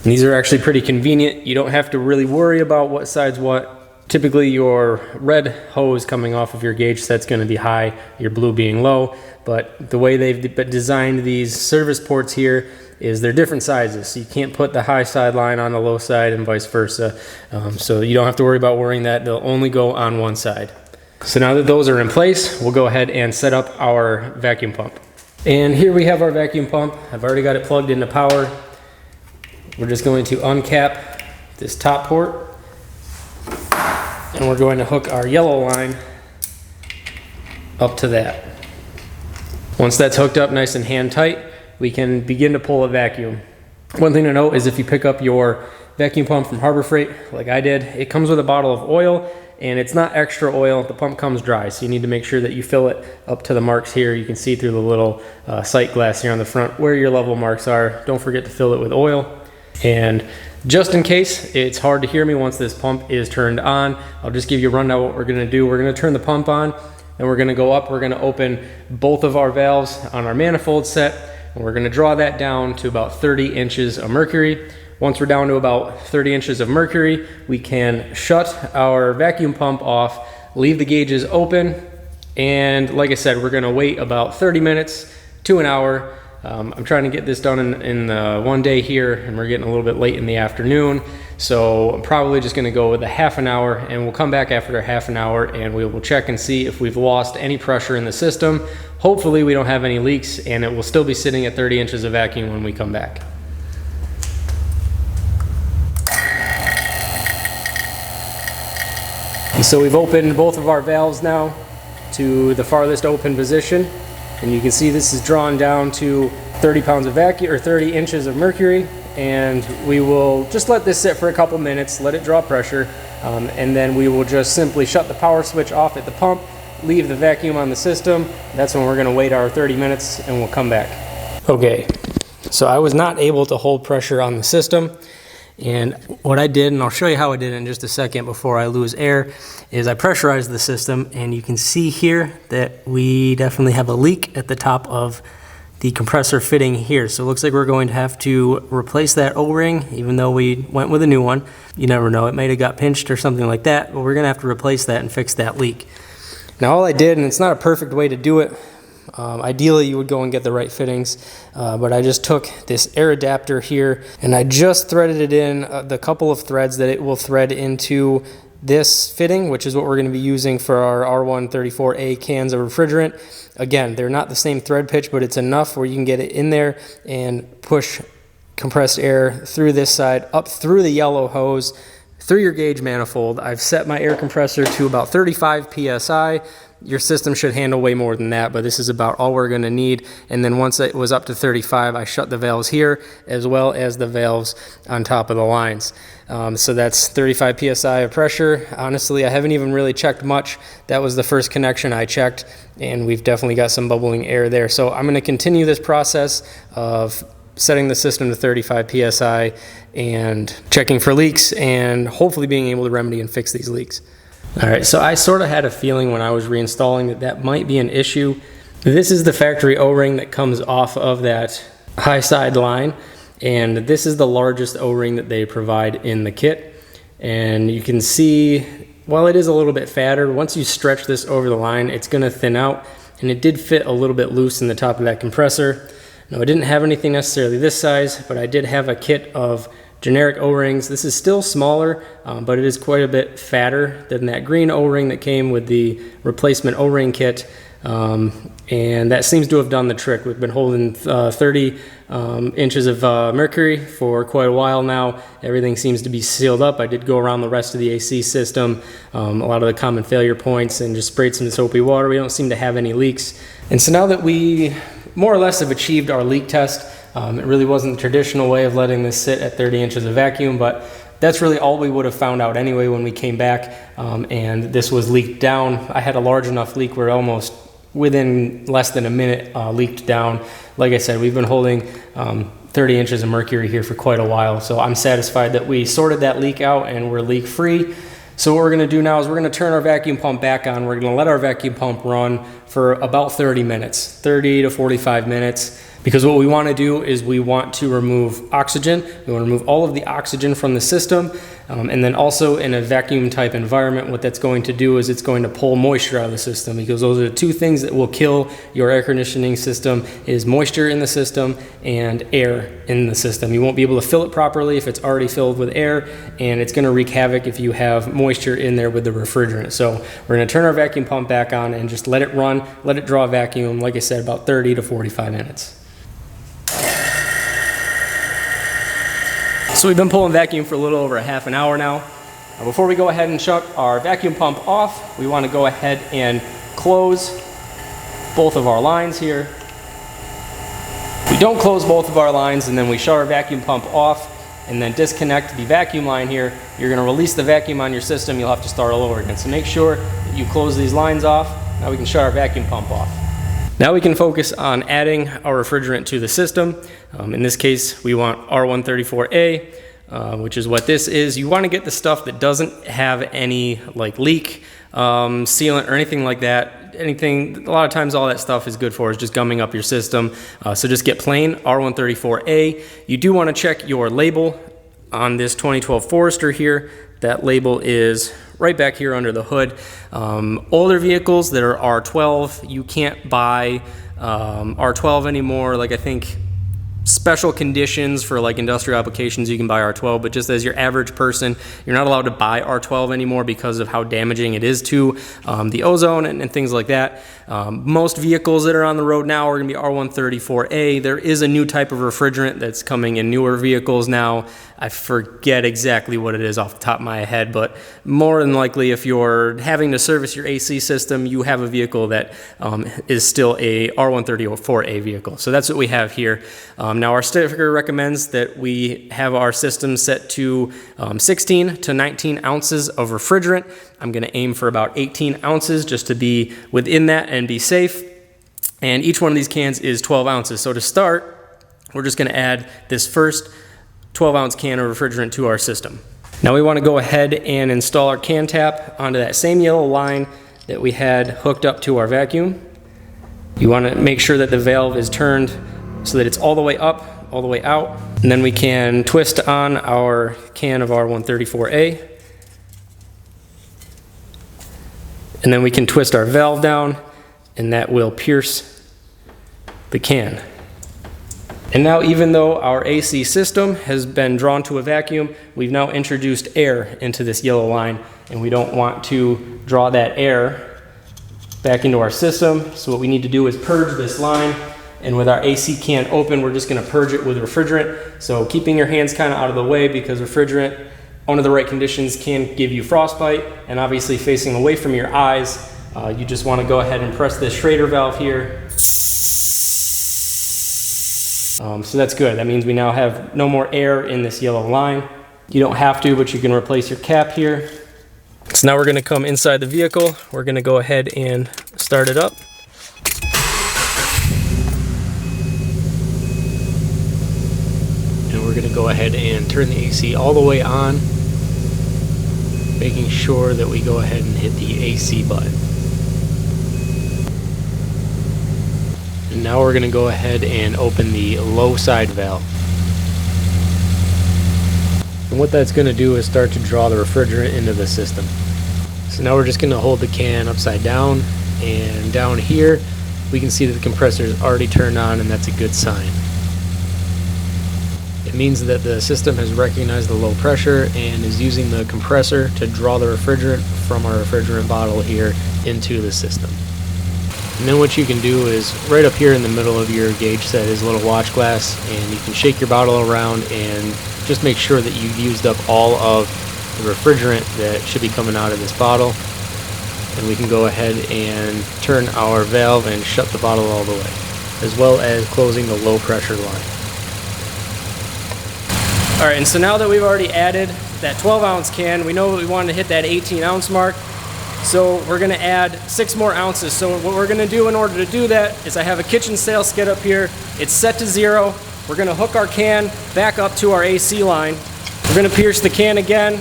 And these are actually pretty convenient. You don't have to really worry about what side's what. Typically your red hose coming off of your gauge set's going to be high, your blue being low, but the way they've designed these service ports here is they're different sizes. So you can't put the high side line on the low side and vice versa. So you don't have to worry about worrying that. They'll only go on one side. So now that those are in place, we'll go ahead and set up our vacuum pump. And here we have our vacuum pump. I've already got it plugged into power. We're just going to uncap this top port, and we're going to hook our yellow line up to that. Once that's hooked up nice and hand tight, we can begin to pull a vacuum. One thing to note is if you pick up your vacuum pump from Harbor Freight, like I did, it comes with a bottle of oil, and it's not extra oil. The pump comes dry, so you need to make sure that you fill it up to the marks here. You can see through the little sight glass here on the front where your level marks are. Don't forget to fill it with oil. And just in case it's hard to hear me once this pump is turned on, I'll just give you a rundown what we're going to do. We're going to turn the pump on, and we're going to go up. We're going to open both of our valves on our manifold set, and we're going to draw that down to about 30 inches of mercury. Once we're down to about 30 inches of mercury, we can shut our vacuum pump off, leave the gauges open, and like I said, we're going to wait about 30 minutes to an hour. I'm trying to get this done in one day here, and we're getting a little bit late in the afternoon, so I'm probably just going to go with a half an hour, and we'll come back after a half an hour and we will check and see if we've lost any pressure in the system. Hopefully we don't have any leaks, and it will still be sitting at 30 inches of vacuum when we come back. And so we've opened both of our valves now to the farthest open position. And you can see this is drawn down to 30 pounds of vacuum, or 30 inches of mercury, and we will just let this sit for a couple minutes, let it draw pressure, and then we will just simply shut the power switch off at the pump, leave the vacuum on the system. That's when we're going to wait our 30 minutes, and we'll come back. Okay, so I was not able to hold pressure on the system. And what I did, and I'll show you how I did it in just a second before I lose air, is I pressurized the system, and you can see here that we definitely have a leak at the top of the compressor fitting here. So it looks like we're going to have to replace that O-ring, even though we went with a new one. You never know, it might have got pinched or something like that, but we're going to have to replace that and fix that leak. Now all I did, and it's not a perfect way to do it, ideally you would go and get the right fittings, but I just took this air adapter here and I just threaded it in the couple of threads that it will thread into this fitting, which is what we're going to be using for our R134A cans of refrigerant. Again, they're not the same thread pitch, but it's enough where you can get it in there and push compressed air through this side, up through the yellow hose, through your gauge manifold. I've set my air compressor to about 35 PSI. Your system should handle way more than that, but this is about all we're going to need. And then once it was up to 35, I shut the valves here as well as the valves on top of the lines. So that's 35 PSI of pressure. Honestly, I haven't even really checked much. That was the first connection I checked, and we've definitely got some bubbling air there. So I'm going to continue this process of setting the system to 35 PSI and checking for leaks and hopefully being able to remedy and fix these leaks. All right, so I sort of had a feeling when I was reinstalling that might be an issue. This is the factory O-ring that comes off of that high side line, and this is the largest O-ring that they provide in the kit. And you can see, while it is a little bit fatter, once you stretch this over the line, it's going to thin out, and it did fit a little bit loose in the top of that compressor. Now, I didn't have anything necessarily this size, but I did have a kit of generic O-rings. This is still smaller, but it is quite a bit fatter than that green O-ring that came with the replacement O-ring kit. and that seems to have done the trick. We've been holding 30 inches of mercury for quite a while now. Everything seems to be sealed up. I did go around the rest of the AC system, a lot of the common failure points, and just sprayed some soapy water. We don't seem to have any leaks. And so now that we more or less have achieved our leak test, it really wasn't the traditional way of letting this sit at 30 inches of vacuum, but that's really all we would have found out anyway when we came back, and this was leaked down. I had a large enough leak where almost within less than a minute leaked down. Like I said, we've been holding 30 inches of mercury here for quite a while, so I'm satisfied that we sorted that leak out and we're leak free. So what we're going to do now is we're going to turn our vacuum pump back on. We're going to let our vacuum pump run for about 30 minutes, 30 to 45 minutes. Because what we want to do is we want to remove oxygen. We want to remove all of the oxygen from the system. And then also in a vacuum type environment, what that's going to do is it's going to pull moisture out of the system, because those are the two things that will kill your air conditioning system, is moisture in the system and air in the system. You won't be able to fill it properly if it's already filled with air, and it's going to wreak havoc if you have moisture in there with the refrigerant. So we're going to turn our vacuum pump back on and just let it run, let it draw vacuum, like I said, about 30 to 45 minutes. So we've been pulling vacuum for a little over a half an hour now. Before we go ahead and shut our vacuum pump off, we want to go ahead and close both of our lines here. If we don't close both of our lines and then we shut our vacuum pump off and then disconnect the vacuum line here, you're going to release the vacuum on your system. You'll have to start all over again. So make sure that you close these lines off. Now we can shut our vacuum pump off. Now we can focus on adding our refrigerant to the system. In this case, we want R134A, which is what this is. You want to get the stuff that doesn't have any like leak, sealant, or anything like that. A lot of times all that stuff is good for is just gumming up your system. So just get plain R134A. You do want to check your label on this 2012 Forester here. That label is right back here under the hood. Older vehicles that are R12, you can't buy R12 anymore. Like I think special conditions for like industrial applications you can buy R12, but just as your average person, you're not allowed to buy R12 anymore because of how damaging it is to the ozone and things like that. Most vehicles that are on the road now are going to be R134A. There is a new type of refrigerant that's coming in newer vehicles now. I forget exactly what it is off the top of my head, but more than likely if you're having to service your AC system, you have a vehicle that is still a R134A vehicle. So that's what we have here. Now our sticker recommends that we have our system set to 16 to 19 ounces of refrigerant. I'm going to aim for about 18 ounces just to be within that and be safe. And each one of these cans is 12 ounces. So to start, we're just going to add this first 12-ounce can of refrigerant to our system. Now we want to go ahead and install our can tap onto that same yellow line that we had hooked up to our vacuum. You want to make sure that the valve is turned so that it's all the way up, all the way out. And then we can twist on our can of R134A. And then we can twist our valve down, and that will pierce the can. And now, even though our AC system has been drawn to a vacuum, we've now introduced air into this yellow line, and we don't want to draw that air back into our system. So what we need to do is purge this line, and with our AC can open, we're just going to purge it with refrigerant. So keeping your hands kind of out of the way, because refrigerant under the right conditions can give you frostbite, and obviously facing away from your eyes, you just want to go ahead and press this Schrader valve here. So that's good. That means we now have no more air in this yellow line. You don't have to, but you can replace your cap here. So now we're going to come inside the vehicle. We're going to go ahead and start it up. And we're going to go ahead and turn the AC all the way on, making sure that we go ahead and hit the AC button. And now we're going to go ahead and open the low side valve. And what that's going to do is start to draw the refrigerant into the system. So now we're just going to hold the can upside down, and down here we can see that the compressor is already turned on, and that's a good sign. It means that the system has recognized the low pressure and is using the compressor to draw the refrigerant from our refrigerant bottle here into the system. And then what you can do is right up here in the middle of your gauge set is a little watch glass, and you can shake your bottle around and just make sure that you've used up all of the refrigerant that should be coming out of this bottle. And we can go ahead and turn our valve and shut the bottle all the way, as well as closing the low pressure line. All right, and so now that we've already added that 12-ounce can, we know that we wanted to hit that 18-ounce mark. So we're gonna add 6 more ounces. So what we're gonna do in order to do that is I have a kitchen sale skid up here. It's set to 0. We're gonna hook our can back up to our AC line. We're gonna pierce the can again.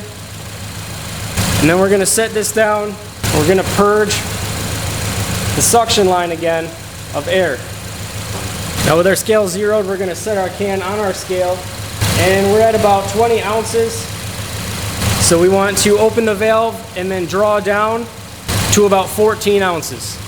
And then we're gonna set this down. We're gonna purge the suction line again of air. Now with our scale zeroed, we're gonna set our can on our scale, and we're at about 20 ounces. So we want to open the valve and then draw down to about 14 ounces.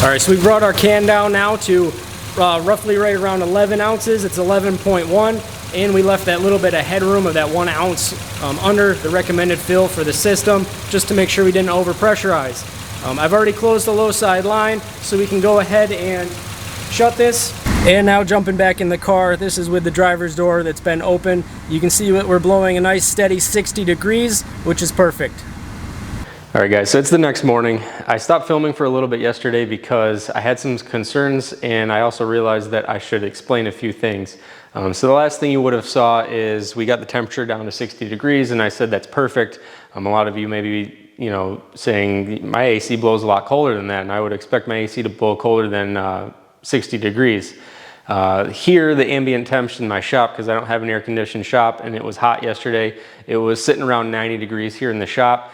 All right, so we brought our can down now to roughly right around 11 ounces. It's 11.1, and we left that little bit of headroom of that 1 ounce under the recommended fill for the system, just to make sure we didn't overpressurize. I've already closed the low side line, so we can go ahead and shut this. And now jumping back in the car, this is with the driver's door that's been open. You can see that we're blowing a nice steady 60 degrees, which is perfect. All right guys, so it's the next morning. I stopped filming for a little bit yesterday because I had some concerns, and I also realized that I should explain a few things. So the last thing you would have saw is we got the temperature down to 60 degrees, and I said that's perfect. A lot of you may be saying my AC blows a lot colder than that, and I would expect my AC to blow colder than 60 degrees. Here, the ambient temps in my shop, because I don't have an air-conditioned shop and it was hot yesterday, it was sitting around 90 degrees here in the shop.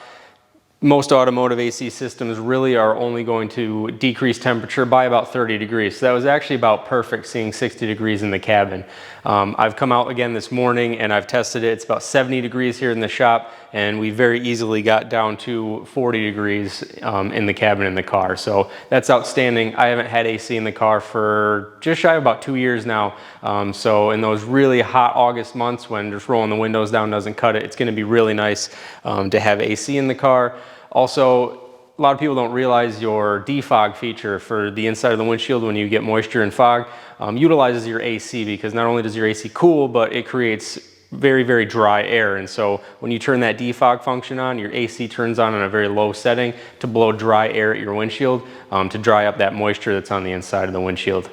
Most automotive AC systems really are only going to decrease temperature by about 30 degrees. So that was actually about perfect, seeing 60 degrees in the cabin. I've come out again this morning and I've tested it. It's about 70 degrees here in the shop, and we very easily got down to 40 degrees in the cabin in the car. So that's outstanding. I haven't had AC in the car for just shy of about 2 years now. So in those really hot August months when just rolling the windows down doesn't cut it, it's gonna be really nice to have AC in the car. Also, a lot of people don't realize your defog feature for the inside of the windshield when you get moisture and fog utilizes your AC, because not only does your AC cool, but it creates very, very dry air. And so when you turn that defog function on, your AC turns on a very low setting to blow dry air at your windshield to dry up that moisture that's on the inside of the windshield.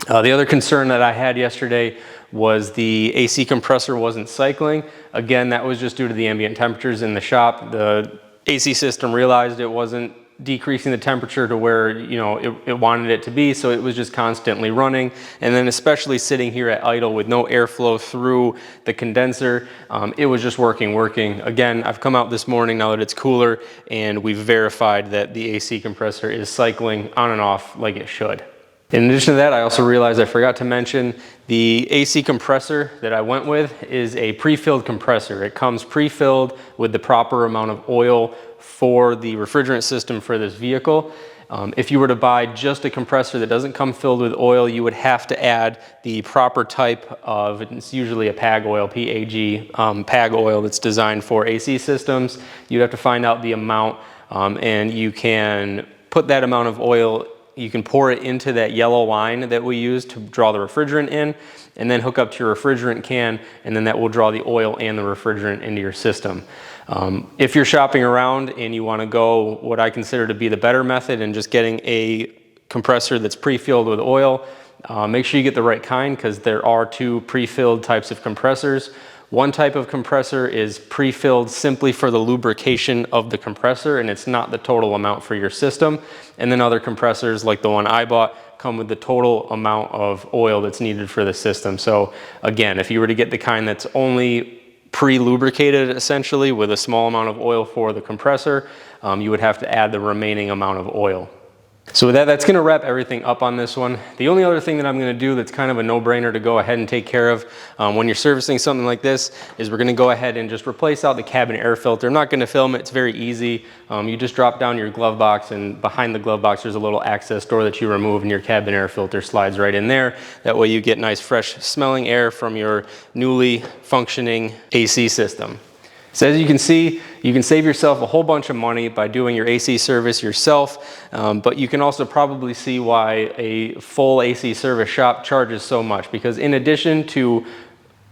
The other concern that I had yesterday was the AC compressor wasn't cycling. Again, that was just due to the ambient temperatures in the shop. The AC system realized it wasn't decreasing the temperature to where it wanted it to be, so it was just constantly running. And then especially sitting here at idle with no airflow through the condenser, it was just working. Again, I've come out this morning now that it's cooler, and we've verified that the AC compressor is cycling on and off like it should. In addition to that, I also realized I forgot to mention the AC compressor that I went with is a pre-filled compressor. It comes pre-filled with the proper amount of oil for the refrigerant system for this vehicle. If you were to buy just a compressor that doesn't come filled with oil, you would have to add the proper type of, it's usually a PAG oil, PAG, PAG oil that's designed for AC systems. You'd have to find out the amount, and you can put that amount of oil, you can pour it into that yellow line that we use to draw the refrigerant in, and then hook up to your refrigerant can, and then that will draw the oil and the refrigerant into your system. If you're shopping around and you want to go what I consider to be the better method and just getting a compressor that's pre-filled with oil, make sure you get the right kind, because there are 2 pre-filled types of compressors. One type of compressor is pre-filled simply for the lubrication of the compressor, and it's not the total amount for your system. And then other compressors, like the one I bought, come with the total amount of oil that's needed for the system. So again, if you were to get the kind that's only pre-lubricated essentially with a small amount of oil for the compressor, you would have to add the remaining amount of oil. So with that, that's going to wrap everything up on this one. The only other thing that I'm going to do that's kind of a no-brainer to go ahead and take care of when you're servicing something like this is we're going to go ahead and just replace out the cabin air filter. I'm not going to film it. It's very easy. You just drop down your glove box, and behind the glove box there's a little access door that you remove, and your cabin air filter slides right in there. That way you get nice fresh smelling air from your newly functioning AC system. So as you can see, you can save yourself a whole bunch of money by doing your AC service yourself, but you can also probably see why a full AC service shop charges so much, because in addition to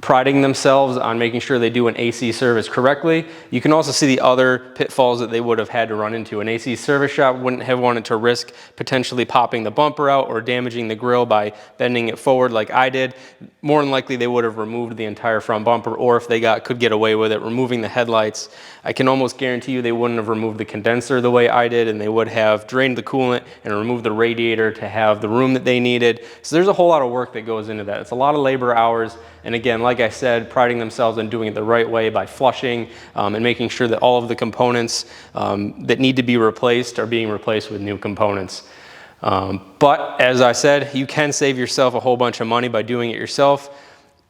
priding themselves on making sure they do an AC service correctly, you can also see the other pitfalls that they would have had to run into. An AC service shop wouldn't have wanted to risk potentially popping the bumper out or damaging the grill by bending it forward like I did. More than likely they would have removed the entire front bumper, or if they could get away with it, removing the headlights. I can almost guarantee you they wouldn't have removed the condenser the way I did, and they would have drained the coolant and removed the radiator to have the room that they needed. So there's a whole lot of work that goes into that. It's a lot of labor hours, and again, like I said, priding themselves on doing it the right way by flushing and making sure that all of the components that need to be replaced are being replaced with new components. But as I said, you can save yourself a whole bunch of money by doing it yourself.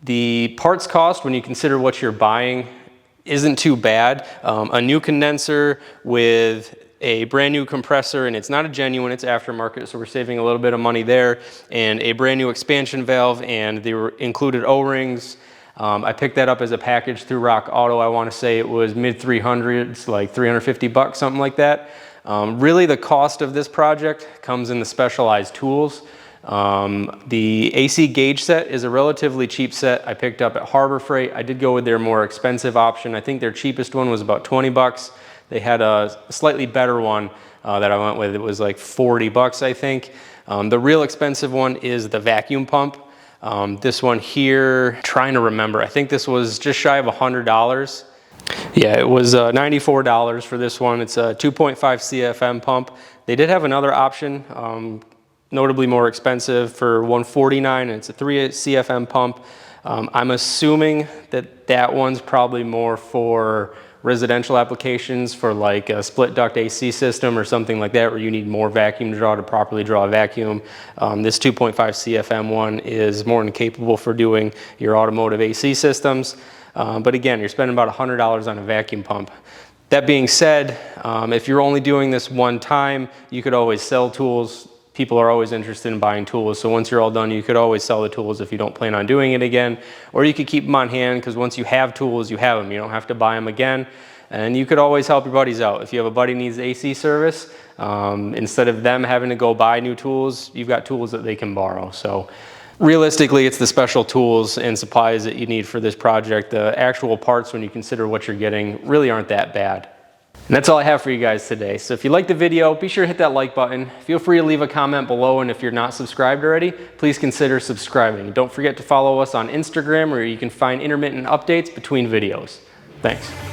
The parts cost, when you consider what you're buying, isn't too bad. A new condenser with a brand new compressor, and it's not a genuine, it's aftermarket, so we're saving a little bit of money there, and a brand new expansion valve and the included O-rings. I picked that up as a package through Rock Auto. I want to say it was mid 300s, like 350 bucks, something like that. Really the cost of this project comes in the specialized tools. The AC gauge set is a relatively cheap set I picked up at Harbor Freight. I did go with their more expensive option. I think their cheapest one was about 20 bucks. They had a slightly better one that I went with. It was like 40 bucks, I think. The real expensive one is the vacuum pump. This one here, trying to remember, I think this was just shy of $100. Yeah, it was $94 for this one. It's a 2.5 CFM pump. They did have another option, notably more expensive, for $149, and it's a 3 CFM pump. I'm assuming that that one's probably more for residential applications, for like a split duct AC system or something like that, where you need more vacuum draw to properly draw a vacuum. This 2.5 CFM one is more than capable for doing your automotive AC systems. But again, you're spending about $100 on a vacuum pump. That being said, if you're only doing this one time, you could always sell tools. People are always interested in buying tools, so once you're all done, you could always sell the tools if you don't plan on doing it again, or you could keep them on hand, because once you have tools, you have them. You don't have to buy them again, and you could always help your buddies out. If you have a buddy needs AC service, instead of them having to go buy new tools, you've got tools that they can borrow. So realistically, it's the special tools and supplies that you need for this project. The actual parts, when you consider what you're getting, really aren't that bad. And that's all I have for you guys today. So if you liked the video, be sure to hit that like button. Feel free to leave a comment below, and if you're not subscribed already, please consider subscribing. Don't forget to follow us on Instagram, where you can find intermittent updates between videos. Thanks.